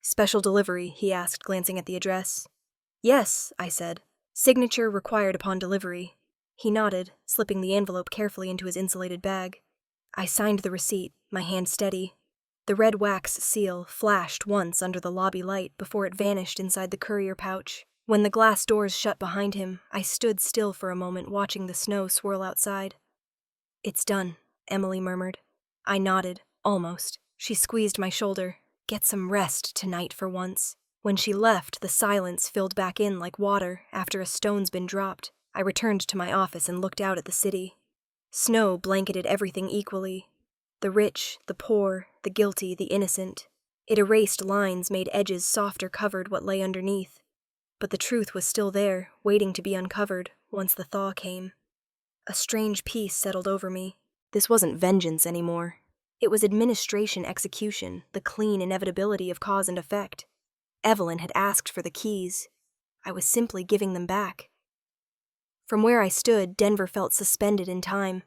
"Special delivery?" he asked, glancing at the address. "Yes," I said. "Signature required upon delivery." He nodded, slipping the envelope carefully into his insulated bag. I signed the receipt, my hand steady. The red wax seal flashed once under the lobby light before it vanished inside the courier pouch. When the glass doors shut behind him, I stood still for a moment, watching the snow swirl outside. "It's done," Emily murmured. I nodded, almost. She squeezed my shoulder. "Get some rest tonight for once." When she left, the silence filled back in like water after a stone's been dropped. I returned to my office and looked out at the city. Snow blanketed everything equally. The rich, the poor, the guilty, the innocent. It erased lines, made edges softer, covered what lay underneath. But the truth was still there, waiting to be uncovered, once the thaw came. A strange peace settled over me. This wasn't vengeance anymore. It was administration execution, the clean inevitability of cause and effect. Evelyn had asked for the keys. I was simply giving them back. From where I stood, Denver felt suspended in time.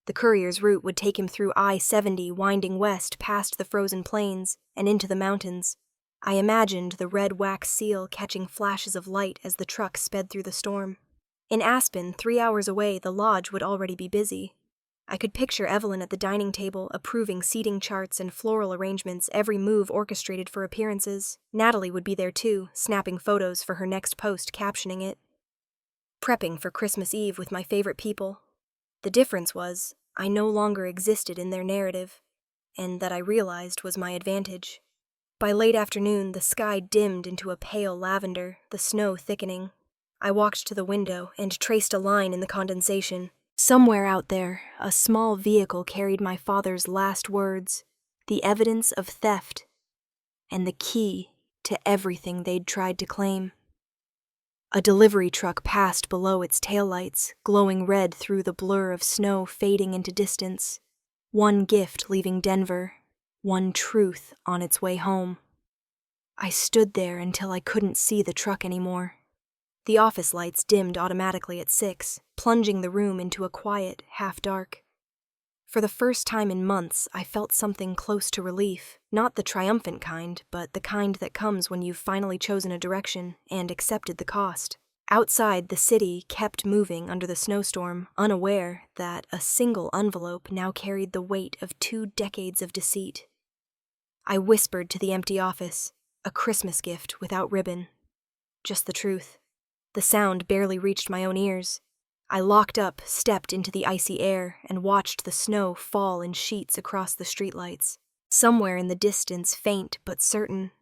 The courier's route would take him through I-70, winding west past the frozen plains and into the mountains. I imagined the red wax seal catching flashes of light as the truck sped through the storm. In Aspen, 3 hours away, the lodge would already be busy. I could picture Evelyn at the dining table, approving seating charts and floral arrangements, every move orchestrated for appearances. Natalie would be there too, snapping photos for her next post, captioning it. Prepping for Christmas Eve with my favorite people. The difference was, I no longer existed in their narrative, and that I realized was my advantage. By late afternoon, the sky dimmed into a pale lavender, the snow thickening. I walked to the window and traced a line in the condensation. Somewhere out there, a small vehicle carried my father's last words. the evidence of theft, and the key to everything they'd tried to claim. A delivery truck passed below its taillights, glowing red through the blur of snow fading into distance. One gift leaving Denver, one truth on its way home. I stood there until I couldn't see the truck anymore. The office lights dimmed automatically at 6, plunging the room into a quiet, half-dark. For the first time in months, I felt something close to relief, not the triumphant kind, but the kind that comes when you've finally chosen a direction and accepted the cost. Outside, the city kept moving under the snowstorm, unaware that a single envelope now carried the weight of 2 decades of deceit. I whispered to the empty office, a Christmas gift without ribbon. Just the truth. The sound barely reached my own ears. I locked up, stepped into the icy air, and watched the snow fall in sheets across the streetlights. Somewhere in the distance, faint but certain,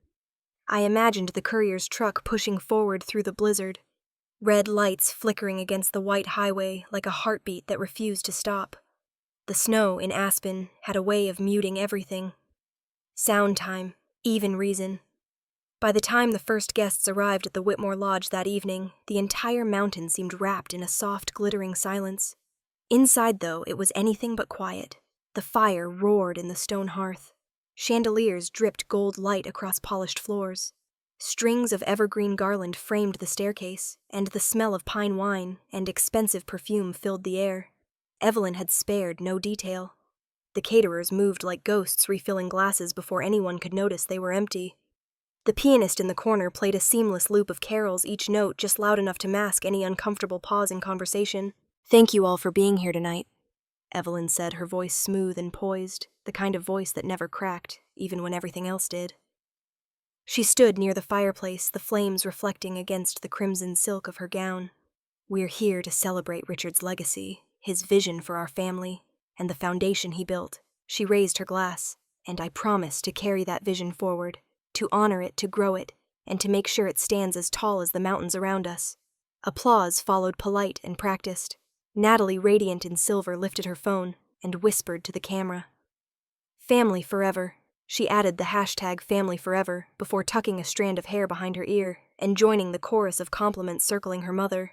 I imagined the courier's truck pushing forward through the blizzard, red lights flickering against the white highway like a heartbeat that refused to stop. The snow in Aspen had a way of muting everything. Sound time, even reason. By the time the first guests arrived at the Whitmore Lodge that evening, the entire mountain seemed wrapped in a soft, glittering silence. Inside, though, it was anything but quiet. The fire roared in the stone hearth. Chandeliers dripped gold light across polished floors. Strings of evergreen garland framed the staircase, and the smell of pine wine and expensive perfume filled the air. Evelyn had spared no detail. The caterers moved like ghosts, refilling glasses before anyone could notice they were empty. The pianist in the corner played a seamless loop of carols, each note just loud enough to mask any uncomfortable pause in conversation. "Thank you all for being here tonight," Evelyn said, her voice smooth and poised, the kind of voice that never cracked, even when everything else did. She stood near the fireplace, the flames reflecting against the crimson silk of her gown. "We're here to celebrate Richard's legacy, his vision for our family, and the foundation he built." She raised her glass, "And I promise to carry that vision forward, to honor it, to grow it, and to make sure it stands as tall as the mountains around us." Applause followed, polite and practiced. Natalie, radiant in silver, lifted her phone and whispered to the camera. "Family forever." She added the hashtag family forever before tucking a strand of hair behind her ear and joining the chorus of compliments circling her mother.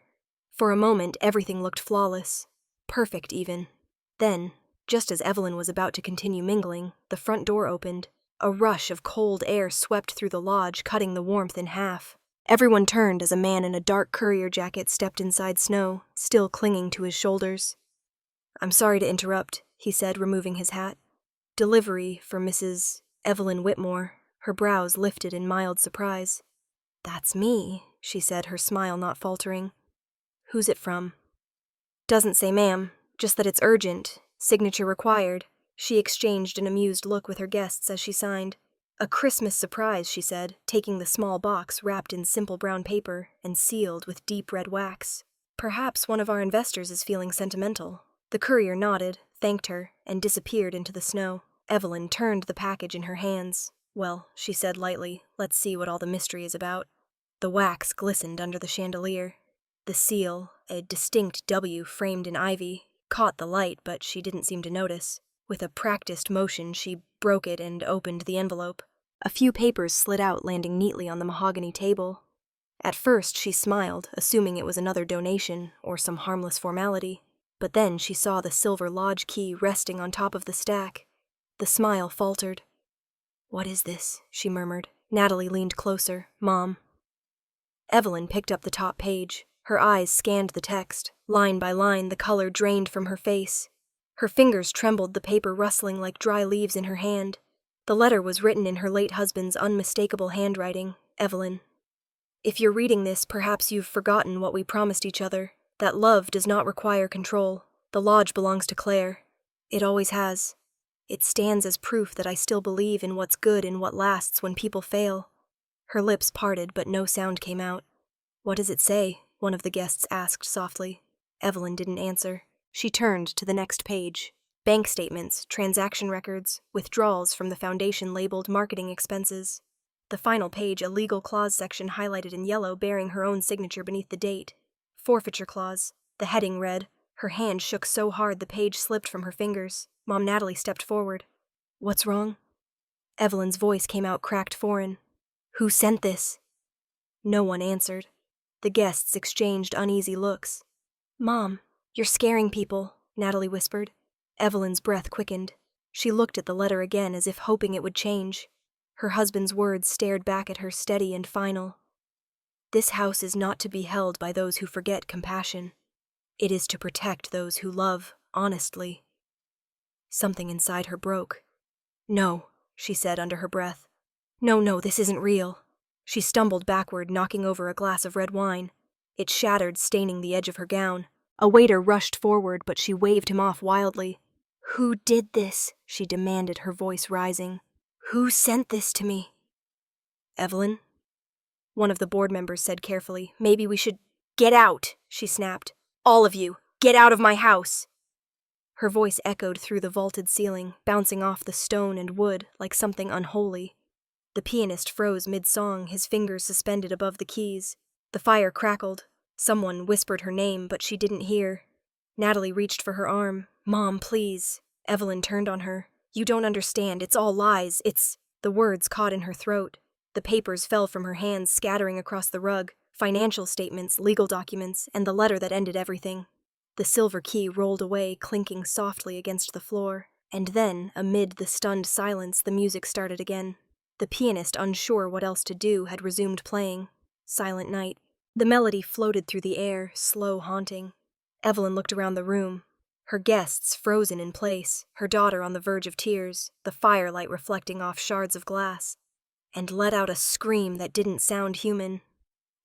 For a moment, everything looked flawless. Perfect, even. Then, just as Evelyn was about to continue mingling, the front door opened. A rush of cold air swept through the lodge, cutting the warmth in half. Everyone turned as a man in a dark courier jacket stepped inside snow, still clinging to his shoulders. "I'm sorry to interrupt," he said, removing his hat. "Delivery for Mrs. Evelyn Whitmore." Her brows lifted in mild surprise. "That's me," she said, her smile not faltering. "Who's it from?" "Doesn't say, ma'am, just that it's urgent, signature required." She exchanged an amused look with her guests as she signed. "A Christmas surprise," she said, taking the small box wrapped in simple brown paper and sealed with deep red wax. "Perhaps one of our investors is feeling sentimental." The courier nodded, thanked her, and disappeared into the snow. Evelyn turned the package in her hands. "Well," she said lightly, "let's see what all the mystery is about." The wax glistened under the chandelier. The seal, a distinct W framed in ivy, caught the light, but she didn't seem to notice. With a practiced motion, she broke it and opened the envelope. A few papers slid out, landing neatly on the mahogany table. At first, she smiled, assuming it was another donation or some harmless formality. But then she saw the silver lodge key resting on top of the stack. The smile faltered. "What is this?" she murmured. Natalie leaned closer. "Mom." Evelyn picked up the top page. Her eyes scanned the text. Line by line, the color drained from her face. Her fingers trembled, the paper rustling like dry leaves in her hand. The letter was written in her late husband's unmistakable handwriting. "Evelyn, if you're reading this, perhaps you've forgotten what we promised each other, that love does not require control. The lodge belongs to Claire. It always has. It stands as proof that I still believe in what's good and what lasts when people fail." Her lips parted, but no sound came out. "What does it say?" one of the guests asked softly. Evelyn didn't answer. She turned to the next page. Bank statements, transaction records, withdrawals from the foundation labeled marketing expenses. The final page, a legal clause section highlighted in yellow bearing her own signature beneath the date. Forfeiture clause. The heading read. Her hand shook so hard the page slipped from her fingers. Mom Natalie stepped forward. "What's wrong?" Evelyn's voice came out cracked foreign. Who sent this? No one answered. The guests exchanged uneasy looks. Mom, you're scaring people, Natalie whispered. Evelyn's breath quickened. She looked at the letter again as if hoping it would change. Her husband's words stared back at her steady and final. This house is not to be held by those who forget compassion. It is to protect those who love honestly. Something inside her broke. No, she said under her breath. No, this isn't real. She stumbled backward, knocking over a glass of red wine. It shattered, staining the edge of her gown. A waiter rushed forward, but she waved him off wildly. Who did this? She demanded, her voice rising. Who sent this to me? Evelyn? One of the board members said carefully. Maybe we should... Get out, she snapped. All of you, get out of my house. Her voice echoed through the vaulted ceiling, bouncing off the stone and wood like something unholy. The pianist froze mid-song, his fingers suspended above the keys. The fire crackled. Someone whispered her name, but she didn't hear. Natalie reached for her arm. Mom, please. Evelyn turned on her. You don't understand. It's all lies. It's... The words caught in her throat. The papers fell from her hands, scattering across the rug. Financial statements, legal documents, and the letter that ended everything. The silver key rolled away, clinking softly against the floor. And then, amid the stunned silence, the music started again. The pianist, unsure what else to do, had resumed playing. Silent Night. The melody floated through the air, slow, haunting. Evelyn looked around the room. Her guests frozen in place, her daughter on the verge of tears, the firelight reflecting off shards of glass, and let out a scream that didn't sound human.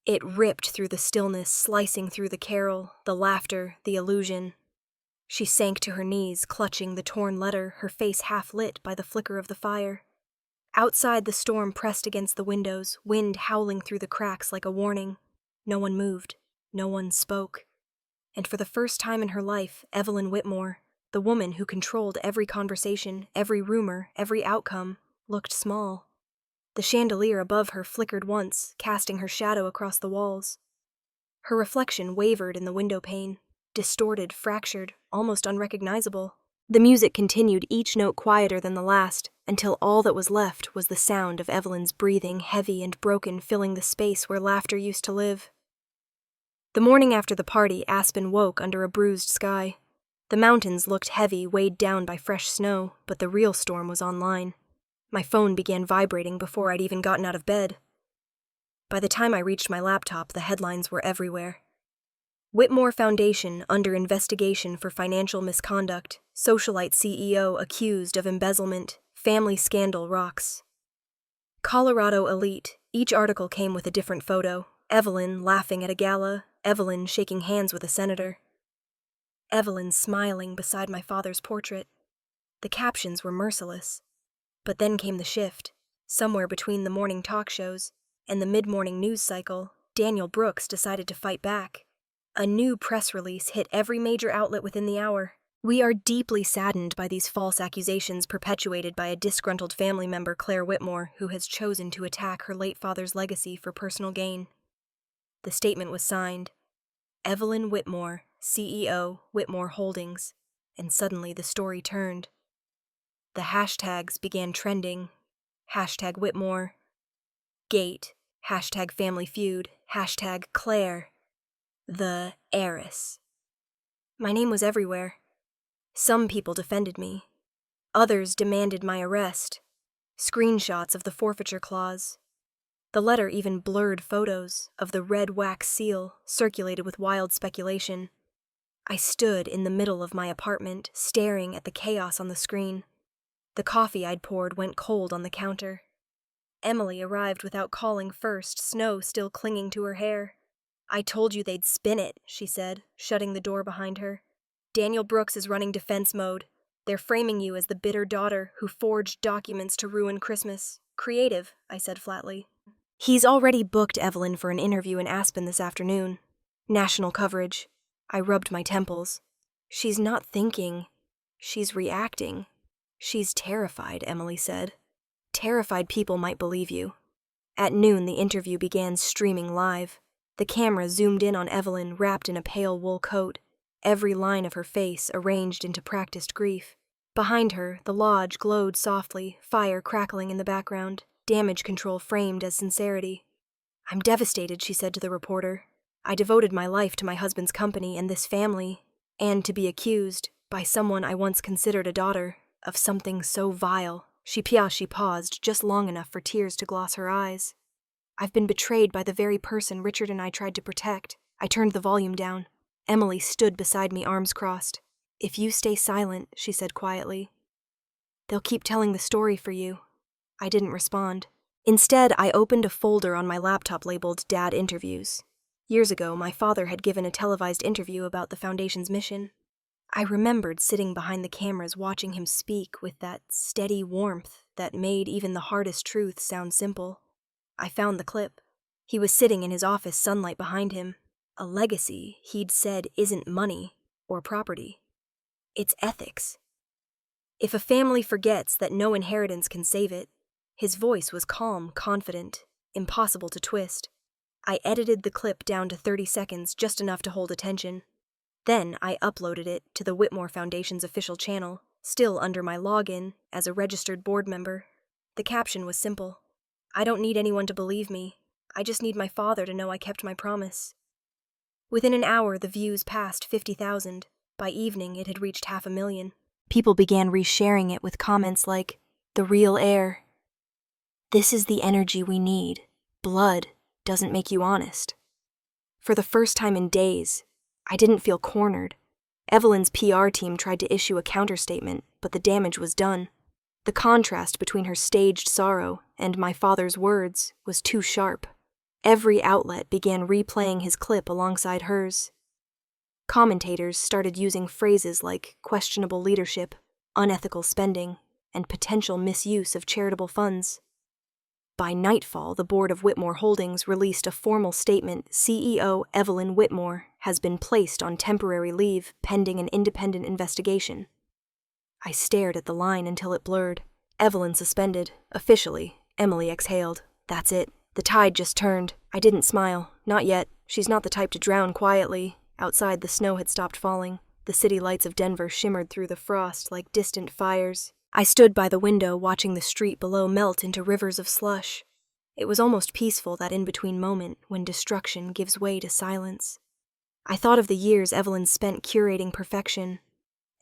It ripped through the stillness, slicing through the carol, the laughter, the illusion. She sank to her knees, clutching the torn letter, her face half lit by the flicker of the fire. Outside, the storm pressed against the windows, wind howling through the cracks like a warning. No one moved. No one spoke. And for the first time in her life, Evelyn Whitmore, the woman who controlled every conversation, every rumor, every outcome, looked small. The chandelier above her flickered once, casting her shadow across the walls. Her reflection wavered in the window pane, distorted, fractured, almost unrecognizable. The music continued, each note quieter than the last, until all that was left was the sound of Evelyn's breathing, heavy and broken, filling the space where laughter used to live. The morning after the party, Aspen woke under a bruised sky. The mountains looked heavy, weighed down by fresh snow, but the real storm was online. My phone began vibrating before I'd even gotten out of bed. By the time I reached my laptop, the headlines were everywhere. Whitmore Foundation under investigation for financial misconduct, socialite CEO accused of embezzlement, family scandal rocks. Colorado elite, each article came with a different photo. Evelyn laughing at a gala, Evelyn shaking hands with a senator. Evelyn smiling beside my father's portrait. The captions were merciless. But then came the shift. Somewhere between the morning talk shows and the mid-morning news cycle, Daniel Brooks decided to fight back. A new press release hit every major outlet within the hour. We are deeply saddened by these false accusations perpetuated by a disgruntled family member, Claire Whitmore, who has chosen to attack her late father's legacy for personal gain. The statement was signed, Evelyn Whitmore, CEO, Whitmore Holdings, and suddenly the story turned. The hashtags began trending. Hashtag Whitmore, Gate, hashtag Family Feud, hashtag Claire, the heiress. My name was everywhere. Some people defended me. Others demanded my arrest. Screenshots of the forfeiture clause. The letter even blurred photos of the red wax seal, circulated with wild speculation. I stood in the middle of my apartment, staring at the chaos on the screen. The coffee I'd poured went cold on the counter. Emily arrived without calling first, snow still clinging to her hair. I told you they'd spin it, she said, shutting the door behind her. Daniel Brooks is running defense mode. They're framing you as the bitter daughter who forged documents to ruin Christmas. Creative, I said flatly. He's already booked Evelyn for an interview in Aspen this afternoon. National coverage. I rubbed my temples. She's not thinking. She's reacting. She's terrified, Emily said. Terrified people might believe you. At noon, the interview began streaming live. The camera zoomed in on Evelyn wrapped in a pale wool coat, every line of her face arranged into practiced grief. Behind her, the lodge glowed softly, fire crackling in the background, damage control framed as sincerity. "I'm devastated," she said to the reporter. "I devoted my life to my husband's company and this family, and to be accused, by someone I once considered a daughter, of something so vile." She paused just long enough for tears to gloss her eyes. "I've been betrayed by the very person Richard and I tried to protect." I turned the volume down. Emily stood beside me, arms crossed. "If you stay silent," she said quietly, "they'll keep telling the story for you." I didn't respond. Instead, I opened a folder on my laptop labeled Dad Interviews. Years ago, my father had given a televised interview about the Foundation's mission. I remembered sitting behind the cameras watching him speak with that steady warmth that made even the hardest truths sound simple. I found the clip. He was sitting in his office, sunlight behind him. A legacy, he'd said, isn't money or property. It's ethics. If a family forgets that no inheritance can save it, his voice was calm, confident, impossible to twist. I edited the clip down to 30 seconds, just enough to hold attention. Then I uploaded it to the Whitmore Foundation's official channel, still under my login as a registered board member. The caption was simple. "I don't need anyone to believe me. I just need my father to know I kept my promise." Within an hour, the views passed 50,000. By evening, it had reached 500,000. People began resharing it with comments like, "The real heir. This is the energy we need. Blood doesn't make you honest." For the first time in days, I didn't feel cornered. Evelyn's PR team tried to issue a counterstatement, but the damage was done. The contrast between her staged sorrow and my father's words was too sharp. Every outlet began replaying his clip alongside hers. Commentators started using phrases like questionable leadership, unethical spending, and potential misuse of charitable funds. By nightfall, the board of Whitmore Holdings released a formal statement: CEO Evelyn Whitmore has been placed on temporary leave pending an independent investigation. I stared at the line until it blurred. Evelyn suspended. Officially. Emily exhaled. That's it. The tide just turned. I didn't smile. Not yet. She's not the type to drown quietly. Outside, the snow had stopped falling. The city lights of Denver shimmered through the frost like distant fires. I stood by the window watching the street below melt into rivers of slush. It was almost peaceful, that in-between moment when destruction gives way to silence. I thought of the years Evelyn spent curating perfection.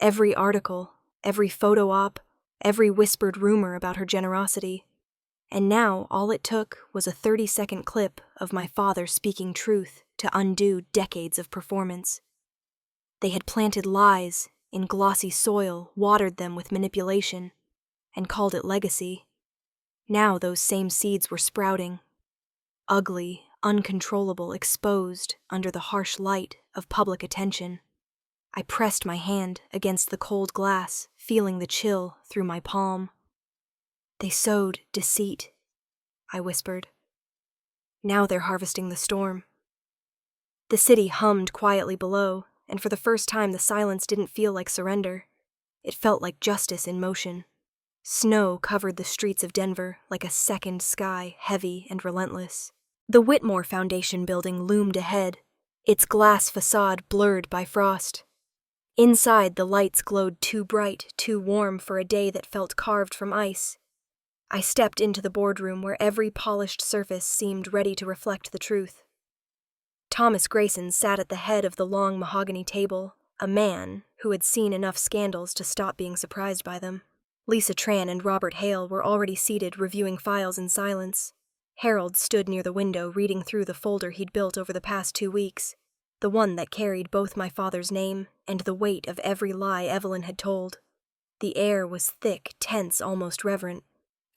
Every article, every photo op, every whispered rumor about her generosity. And now all it took was a 30-second clip of my father speaking truth to undo decades of performance. They had planted lies in glossy soil, watered them with manipulation, and called it legacy. Now those same seeds were sprouting. Ugly, uncontrollable, exposed under the harsh light of public attention. I pressed my hand against the cold glass, feeling the chill through my palm. "They sowed deceit," I whispered. "Now they're harvesting the storm." The city hummed quietly below, and for the first time the silence didn't feel like surrender. It felt like justice in motion. Snow covered the streets of Denver like a second sky, heavy and relentless. The Whitmore Foundation building loomed ahead, its glass facade blurred by frost. Inside, the lights glowed too bright, too warm for a day that felt carved from ice. I stepped into the boardroom where every polished surface seemed ready to reflect the truth. Thomas Grayson sat at the head of the long mahogany table, a man who had seen enough scandals to stop being surprised by them. Lisa Tran and Robert Hale were already seated reviewing files in silence. Harold stood near the window reading through the folder he'd built over the past 2 weeks, the one that carried both my father's name and the weight of every lie Evelyn had told. The air was thick, tense, almost reverent.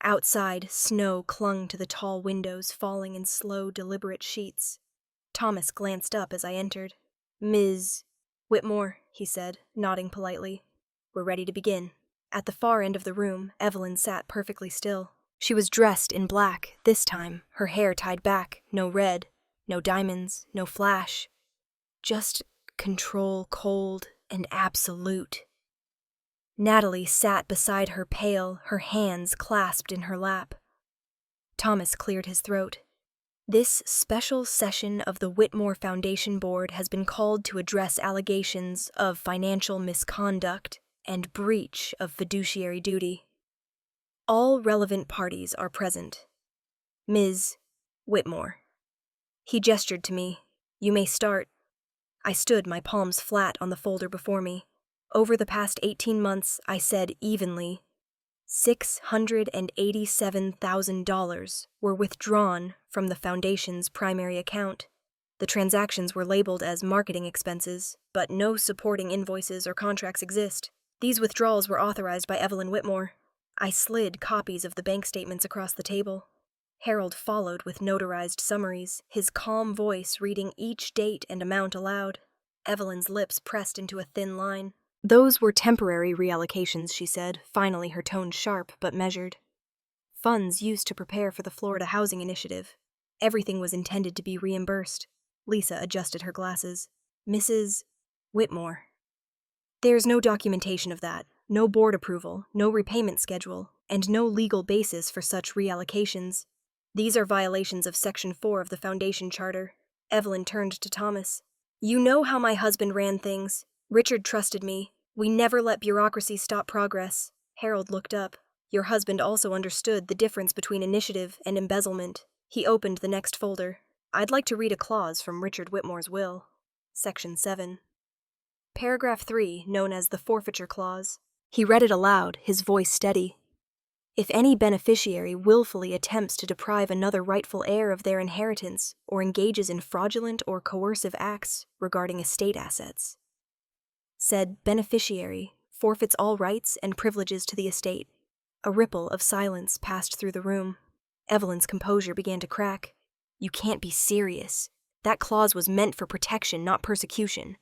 Outside, snow clung to the tall windows, falling in slow, deliberate sheets. Thomas glanced up as I entered. "Ms. Whitmore," he said, nodding politely. "We're ready to begin." At the far end of the room, Evelyn sat perfectly still. She was dressed in black, this time, her hair tied back, no red, no diamonds, no flash. Just control, cold, and absolute. Natalie sat beside her, pale, her hands clasped in her lap. Thomas cleared his throat. "This special session of the Whitmore Foundation Board has been called to address allegations of financial misconduct and breach of fiduciary duty. All relevant parties are present. Ms. Whitmore. He gestured to me. You may start. I stood, my palms flat on the folder before me. Over the past 18 months, I said evenly, $687,000 were withdrawn from the Foundation's primary account. The transactions were labeled as marketing expenses, but no supporting invoices or contracts exist. These withdrawals were authorized by Evelyn Whitmore. I slid copies of the bank statements across the table. Harold followed with notarized summaries, his calm voice reading each date and amount aloud. Evelyn's lips pressed into a thin line. Those were temporary reallocations, she said, finally her tone sharp but measured. Funds used to prepare for the Florida Housing Initiative. Everything was intended to be reimbursed. Lisa adjusted her glasses. Mrs. Whitmore. There's no documentation of that, no board approval, no repayment schedule, and no legal basis for such reallocations. These are violations of Section 4 of the Foundation Charter. Evelyn turned to Thomas. You know how my husband ran things. Richard trusted me. We never let bureaucracy stop progress. Harold looked up. Your husband also understood the difference between initiative and embezzlement. He opened the next folder. I'd like to read a clause from Richard Whitmore's will. Section 7. Paragraph 3, known as the forfeiture clause. He read it aloud, his voice steady. If any beneficiary willfully attempts to deprive another rightful heir of their inheritance or engages in fraudulent or coercive acts regarding estate assets, said beneficiary forfeits all rights and privileges to the estate. A ripple of silence passed through the room. Evelyn's composure began to crack. You can't be serious. That clause was meant for protection, not persecution.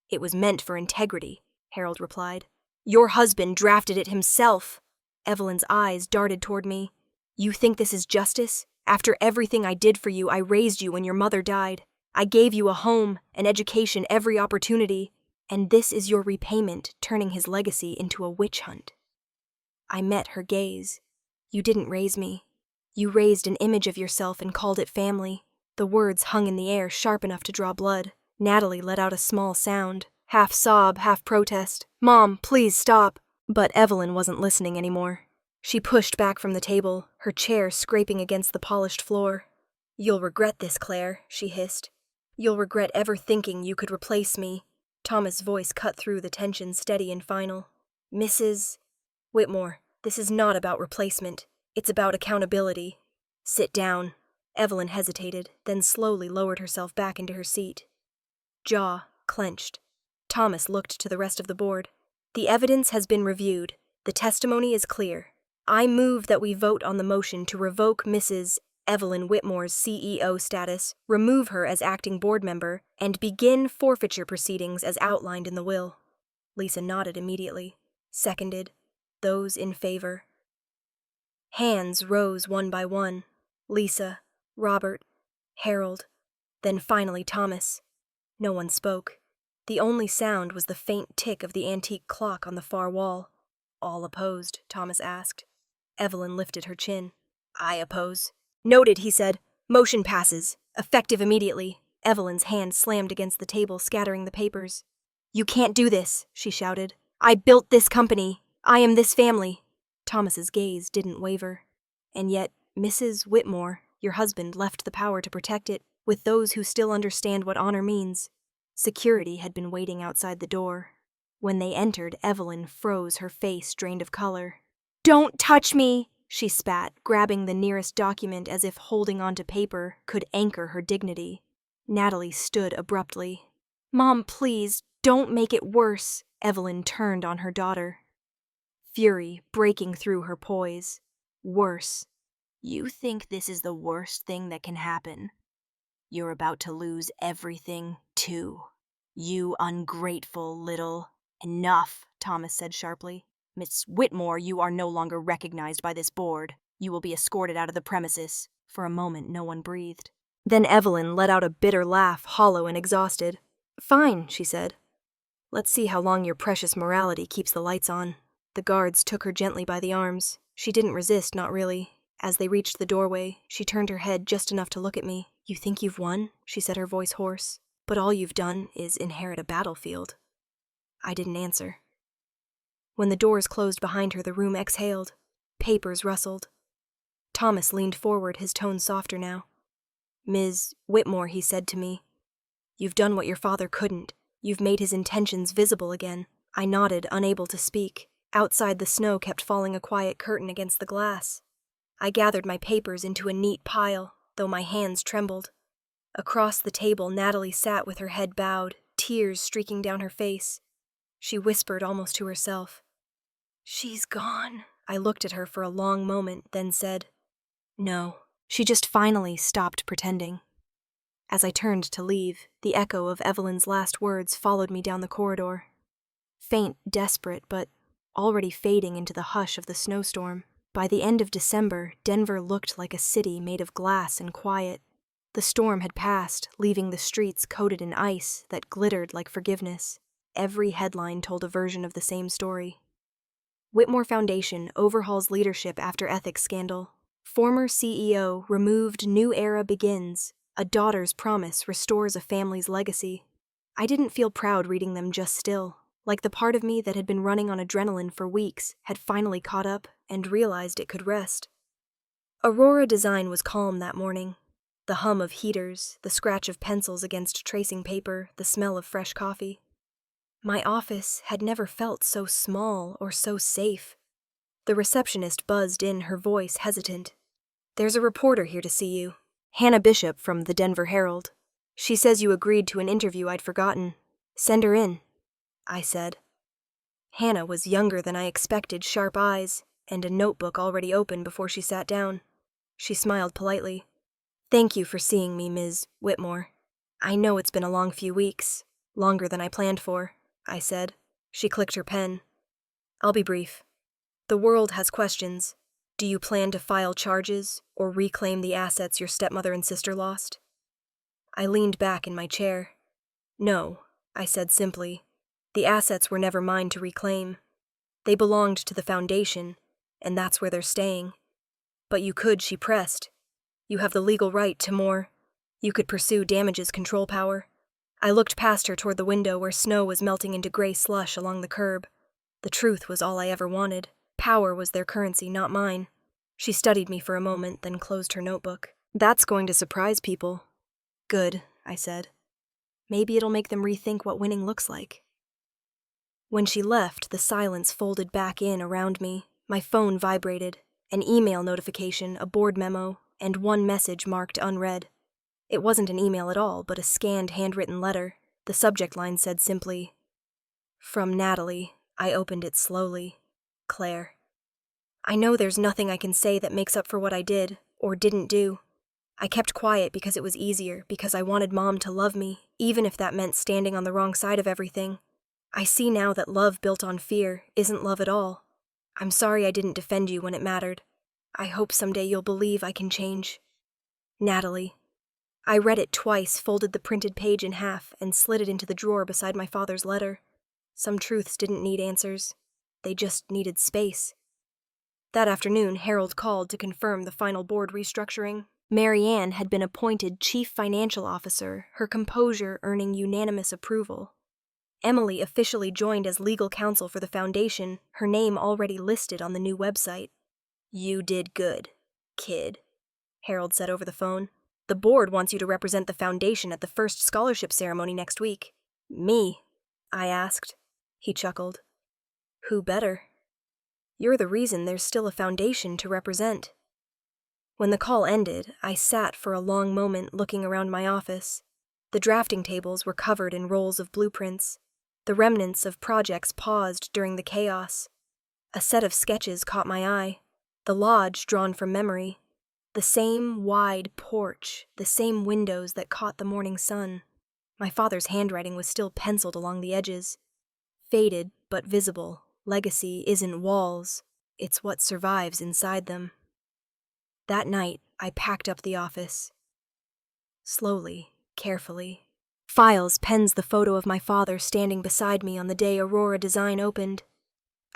It was meant for integrity, Harold replied. Your husband drafted it himself. Evelyn's eyes darted toward me. You think this is justice? After everything I did for you, I raised you when your mother died. I gave you a home, an education, every opportunity. And this is your repayment, turning his legacy into a witch hunt. I met her gaze. You didn't raise me. You raised an image of yourself and called it family. The words hung in the air, sharp enough to draw blood. Natalie let out a small sound, half sob, half protest. Mom, please stop. But Evelyn wasn't listening anymore. She pushed back from the table, her chair scraping against the polished floor. You'll regret this, Claire, she hissed. You'll regret ever thinking you could replace me. Thomas' voice cut through the tension, steady and final. Mrs. Whitmore, this is not about replacement. It's about accountability. Sit down. Evelyn hesitated, then slowly lowered herself back into her seat. Jaw clenched. Thomas looked to the rest of the board. The evidence has been reviewed. The testimony is clear. I move that we vote on the motion to revoke Mrs. Evelyn Whitmore's CEO status, remove her as acting board member, and begin forfeiture proceedings as outlined in the will. Lisa nodded immediately. Seconded. Those in favor. Hands rose one by one. Lisa, Robert, Harold, then finally Thomas. No one spoke. The only sound was the faint tick of the antique clock on the far wall. All opposed, Thomas asked. Evelyn lifted her chin. I oppose. Noted, he said. Motion passes. Effective immediately. Evelyn's hand slammed against the table, scattering the papers. You can't do this, she shouted. I built this company. I am this family. Thomas's gaze didn't waver. And yet, Mrs. Whitmore, your husband, left the power to protect it with those who still understand what honor means. Security had been waiting outside the door. When they entered, Evelyn froze, her face drained of color. Don't touch me, she spat, grabbing the nearest document as if holding onto paper could anchor her dignity. Natalie stood abruptly. Mom, please, don't make it worse. Evelyn turned on her daughter. Fury breaking through her poise. Worse. You think this is the worst thing that can happen? You're about to lose everything, too. You ungrateful little... Enough, Thomas said sharply. Miss Whitmore, you are no longer recognized by this board. You will be escorted out of the premises. For a moment, no one breathed. Then Evelyn let out a bitter laugh, hollow and exhausted. Fine, she said. Let's see how long your precious morality keeps the lights on. The guards took her gently by the arms. She didn't resist, not really. As they reached the doorway, she turned her head just enough to look at me. You think you've won? She said, her voice hoarse. But all you've done is inherit a battlefield. I didn't answer. When the doors closed behind her, the room exhaled. Papers rustled. Thomas leaned forward, his tone softer now. "Ms. Whitmore," he said to me, "you've done what your father couldn't. You've made his intentions visible again." I nodded, unable to speak. Outside, the snow kept falling, a quiet curtain against the glass. I gathered my papers into a neat pile, though my hands trembled. Across the table, Natalie sat with her head bowed, tears streaking down her face. She whispered almost to herself, "She's gone." I looked at her for a long moment, then said, "No." She just finally stopped pretending. As I turned to leave, the echo of Evelyn's last words followed me down the corridor. Faint, desperate, but already fading into the hush of the snowstorm. By the end of December, Denver looked like a city made of glass and quiet. The storm had passed, leaving the streets coated in ice that glittered like forgiveness. Every headline told a version of the same story. Whitmore Foundation overhauls leadership after ethics scandal. Former CEO removed, new era begins. A daughter's promise restores a family's legacy. I didn't feel proud reading them, just still, like the part of me that had been running on adrenaline for weeks had finally caught up and realized it could rest. Aurora Design was calm that morning. The hum of heaters, the scratch of pencils against tracing paper, the smell of fresh coffee. My office had never felt so small or so safe. The receptionist buzzed in, her voice hesitant. "There's a reporter here to see you. Hannah Bishop from the Denver Herald. She says you agreed to an interview I'd forgotten. Send her in," I said. Hannah was younger than I expected, sharp eyes, and a notebook already open before she sat down. She smiled politely. "Thank you for seeing me, Ms. Whitmore. I know it's been a long few weeks, longer than I planned for," I said. She clicked her pen. "I'll be brief. The world has questions. Do you plan to file charges or reclaim the assets your stepmother and sister lost?" I leaned back in my chair. "No," I said simply. "The assets were never mine to reclaim. They belonged to the foundation, and that's where they're staying. But you could," she pressed. "You have the legal right to more. You could pursue damages control power." I looked past her toward the window where snow was melting into gray slush along the curb. The truth was all I ever wanted. Power was their currency, not mine. She studied me for a moment, then closed her notebook. "That's going to surprise people." "Good," I said. "Maybe it'll make them rethink what winning looks like." When she left, the silence folded back in around me. My phone vibrated. An email notification, a board memo, and one message marked unread. It wasn't an email at all, but a scanned handwritten letter. The subject line said simply, "From Natalie." I opened it slowly. "Claire. I know there's nothing I can say that makes up for what I did, or didn't do. I kept quiet because it was easier, because I wanted Mom to love me, even if that meant standing on the wrong side of everything. I see now that love built on fear isn't love at all. I'm sorry I didn't defend you when it mattered. I hope someday you'll believe I can change. Natalie." I read it twice, folded the printed page in half, and slid it into the drawer beside my father's letter. Some truths didn't need answers. They just needed space. That afternoon, Harold called to confirm the final board restructuring. Mary Ann had been appointed chief financial officer, her composure earning unanimous approval. Emily officially joined as legal counsel for the foundation, her name already listed on the new website. "You did good, kid," Harold said over the phone. "The board wants you to represent the foundation at the first scholarship ceremony next week." "Me?" I asked. He chuckled. "Who better? You're the reason there's still a foundation to represent." When the call ended, I sat for a long moment looking around my office. The drafting tables were covered in rolls of blueprints. The remnants of projects paused during the chaos. A set of sketches caught my eye. The lodge drawn from memory. The same wide porch, the same windows that caught the morning sun. My father's handwriting was still penciled along the edges. Faded, but visible. Legacy isn't walls. It's what survives inside them. That night, I packed up the office. Slowly, carefully. Files pens the photo of my father standing beside me on the day Aurora Design opened.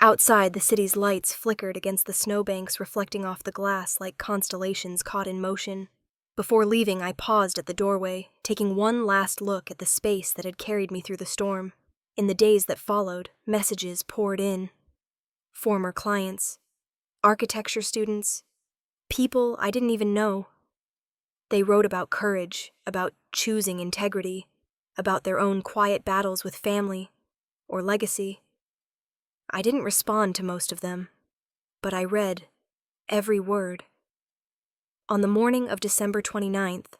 Outside, the city's lights flickered against the snowbanks, reflecting off the glass like constellations caught in motion. Before leaving, I paused at the doorway, taking one last look at the space that had carried me through the storm. In the days that followed, messages poured in. former clients, architecture students, people I didn't even know. They wrote about courage, about choosing integrity, about their own quiet battles with family or legacy. I didn't respond to most of them, but I read every word. On the morning of December 29th,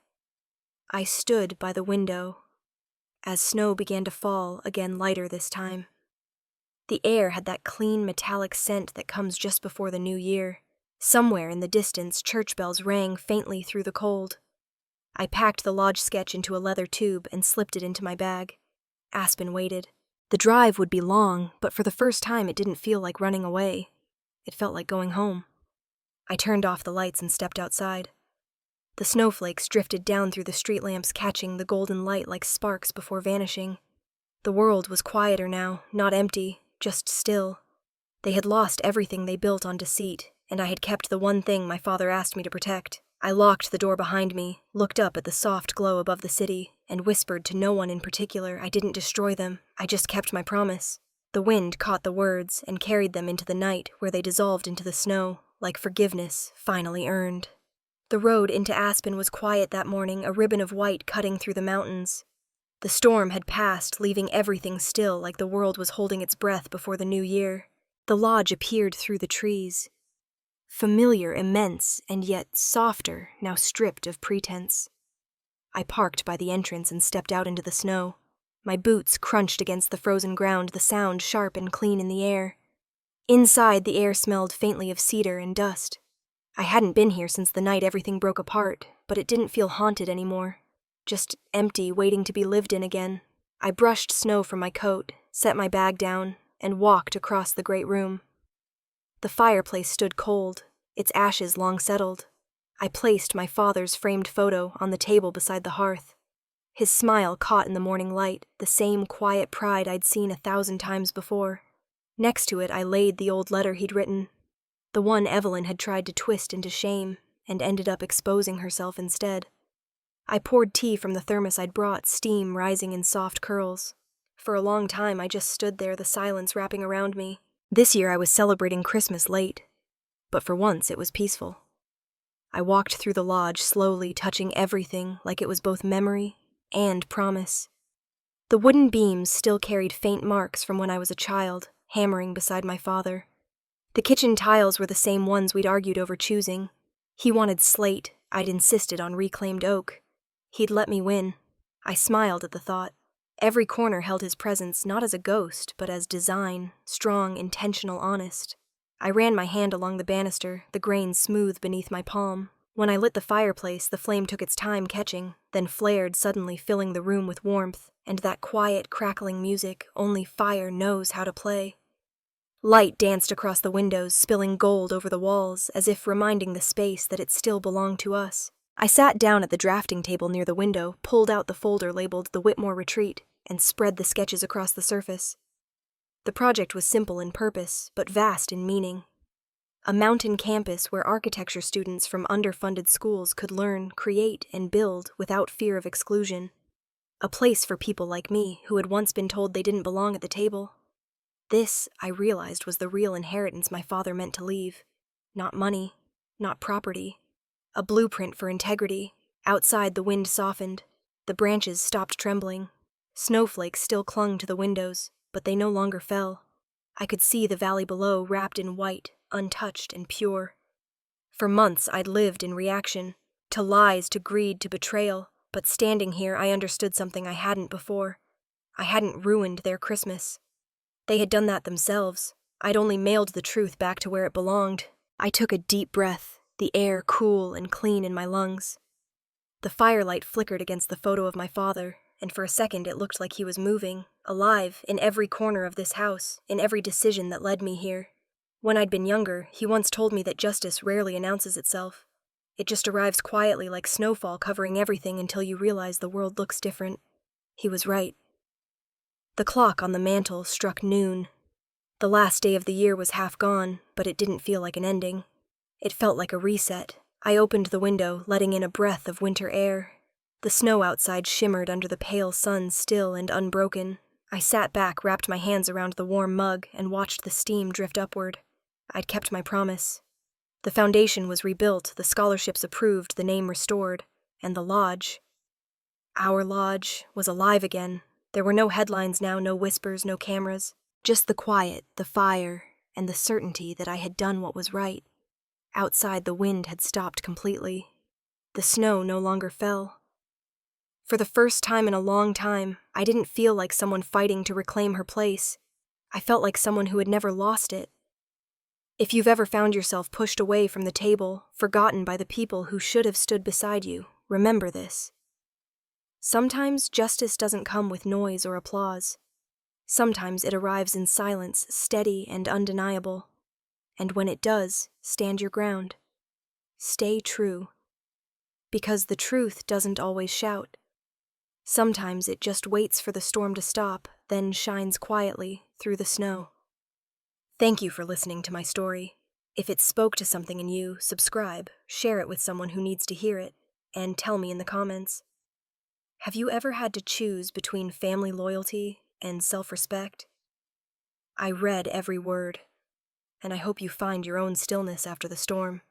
I stood by the window as snow began to fall, again lighter this time. The air had that clean metallic scent that comes just before the new year. Somewhere in the distance, church bells rang faintly through the cold. I packed the lodge sketch into a leather tube and slipped it into my bag. Aspen waited. The drive would be long, but for the first time it didn't feel like running away. It felt like going home. I turned off the lights and stepped outside. The snowflakes drifted down through the street lamps, catching the golden light like sparks before vanishing. The world was quieter now, not empty, just still. They had lost everything they built on deceit, and I had kept the one thing my father asked me to protect. I locked the door behind me, looked up at the soft glow above the city, and whispered to no one in particular I didn't destroy them, I just kept my promise. The wind caught the words and carried them into the night, where they dissolved into the snow, like forgiveness finally earned. The road into Aspen was quiet that morning, a ribbon of white cutting through the mountains. The storm had passed, leaving everything still, like the world was holding its breath before the new year. The lodge appeared through the trees. Familiar, immense, and yet softer, now stripped of pretense. I parked by the entrance and stepped out into the snow. My boots crunched against the frozen ground, the sound sharp and clean in the air. Inside, the air smelled faintly of cedar and dust. I hadn't been here since the night everything broke apart, but it didn't feel haunted anymore. Just empty, waiting to be lived in again. I brushed snow from my coat, set my bag down, and walked across the great room. The fireplace stood cold, its ashes long settled. I placed my father's framed photo on the table beside the hearth. His smile caught in the morning light, the same quiet pride I'd seen 1,000 times before. Next to it I laid the old letter he'd written, the one Evelyn had tried to twist into shame and ended up exposing herself instead. I poured tea from the thermos I'd brought, steam rising in soft curls. For a long time I just stood there, the silence wrapping around me. This year I was celebrating Christmas late, but for once it was peaceful. I walked through the lodge, slowly touching everything like it was both memory and promise. The wooden beams still carried faint marks from when I was a child, hammering beside my father. The kitchen tiles were the same ones we'd argued over choosing. He wanted slate, I'd insisted on reclaimed oak. He'd let me win. I smiled at the thought. Every corner held his presence, not as a ghost, but as design, strong, intentional, honest. I ran my hand along the banister, the grain smooth beneath my palm. When I lit the fireplace, the flame took its time catching, then flared suddenly, filling the room with warmth, and that quiet, crackling music only fire knows how to play. Light danced across the windows, spilling gold over the walls, as if reminding the space that it still belonged to us. I sat down at the drafting table near the window, pulled out the folder labeled The Whitmore Retreat, and spread the sketches across the surface. The project was simple in purpose, but vast in meaning. A mountain campus where architecture students from underfunded schools could learn, create, and build without fear of exclusion. A place for people like me, who had once been told they didn't belong at the table. This, I realized, was the real inheritance my father meant to leave. Not money, not property. A blueprint for integrity. Outside, the wind softened. The branches stopped trembling. Snowflakes still clung to the windows, but they no longer fell. I could see the valley below, wrapped in white, untouched and pure. For months I'd lived in reaction, to lies, to greed, to betrayal, but standing here I understood something I hadn't before. I hadn't ruined their Christmas. They had done that themselves. I'd only mailed the truth back to where it belonged. I took a deep breath, the air cool and clean in my lungs. The firelight flickered against the photo of my father, and for a second it looked like he was moving, alive, in every corner of this house, in every decision that led me here. When I'd been younger, he once told me that justice rarely announces itself. It just arrives quietly like snowfall covering everything until you realize the world looks different. He was right. The clock on the mantel struck noon. The last day of the year was half gone, but it didn't feel like an ending. It felt like a reset. I opened the window, letting in a breath of winter air. The snow outside shimmered under the pale sun, still and unbroken. I sat back, wrapped my hands around the warm mug, and watched the steam drift upward. I'd kept my promise. The foundation was rebuilt, the scholarships approved, the name restored, and the lodge, our lodge, was alive again. There were no headlines now, no whispers, no cameras. Just the quiet, the fire, and the certainty that I had done what was right. Outside, the wind had stopped completely. The snow no longer fell. For the first time in a long time, I didn't feel like someone fighting to reclaim her place. I felt like someone who had never lost it. If you've ever found yourself pushed away from the table, forgotten by the people who should have stood beside you, remember this. Sometimes justice doesn't come with noise or applause. Sometimes it arrives in silence, steady and undeniable. And when it does, stand your ground. Stay true. Because the truth doesn't always shout. Sometimes it just waits for the storm to stop, then shines quietly through the snow. Thank you for listening to my story. If it spoke to something in you, subscribe, share it with someone who needs to hear it, and tell me in the comments. Have you ever had to choose between family loyalty and self-respect? I read every word, and I hope you find your own stillness after the storm.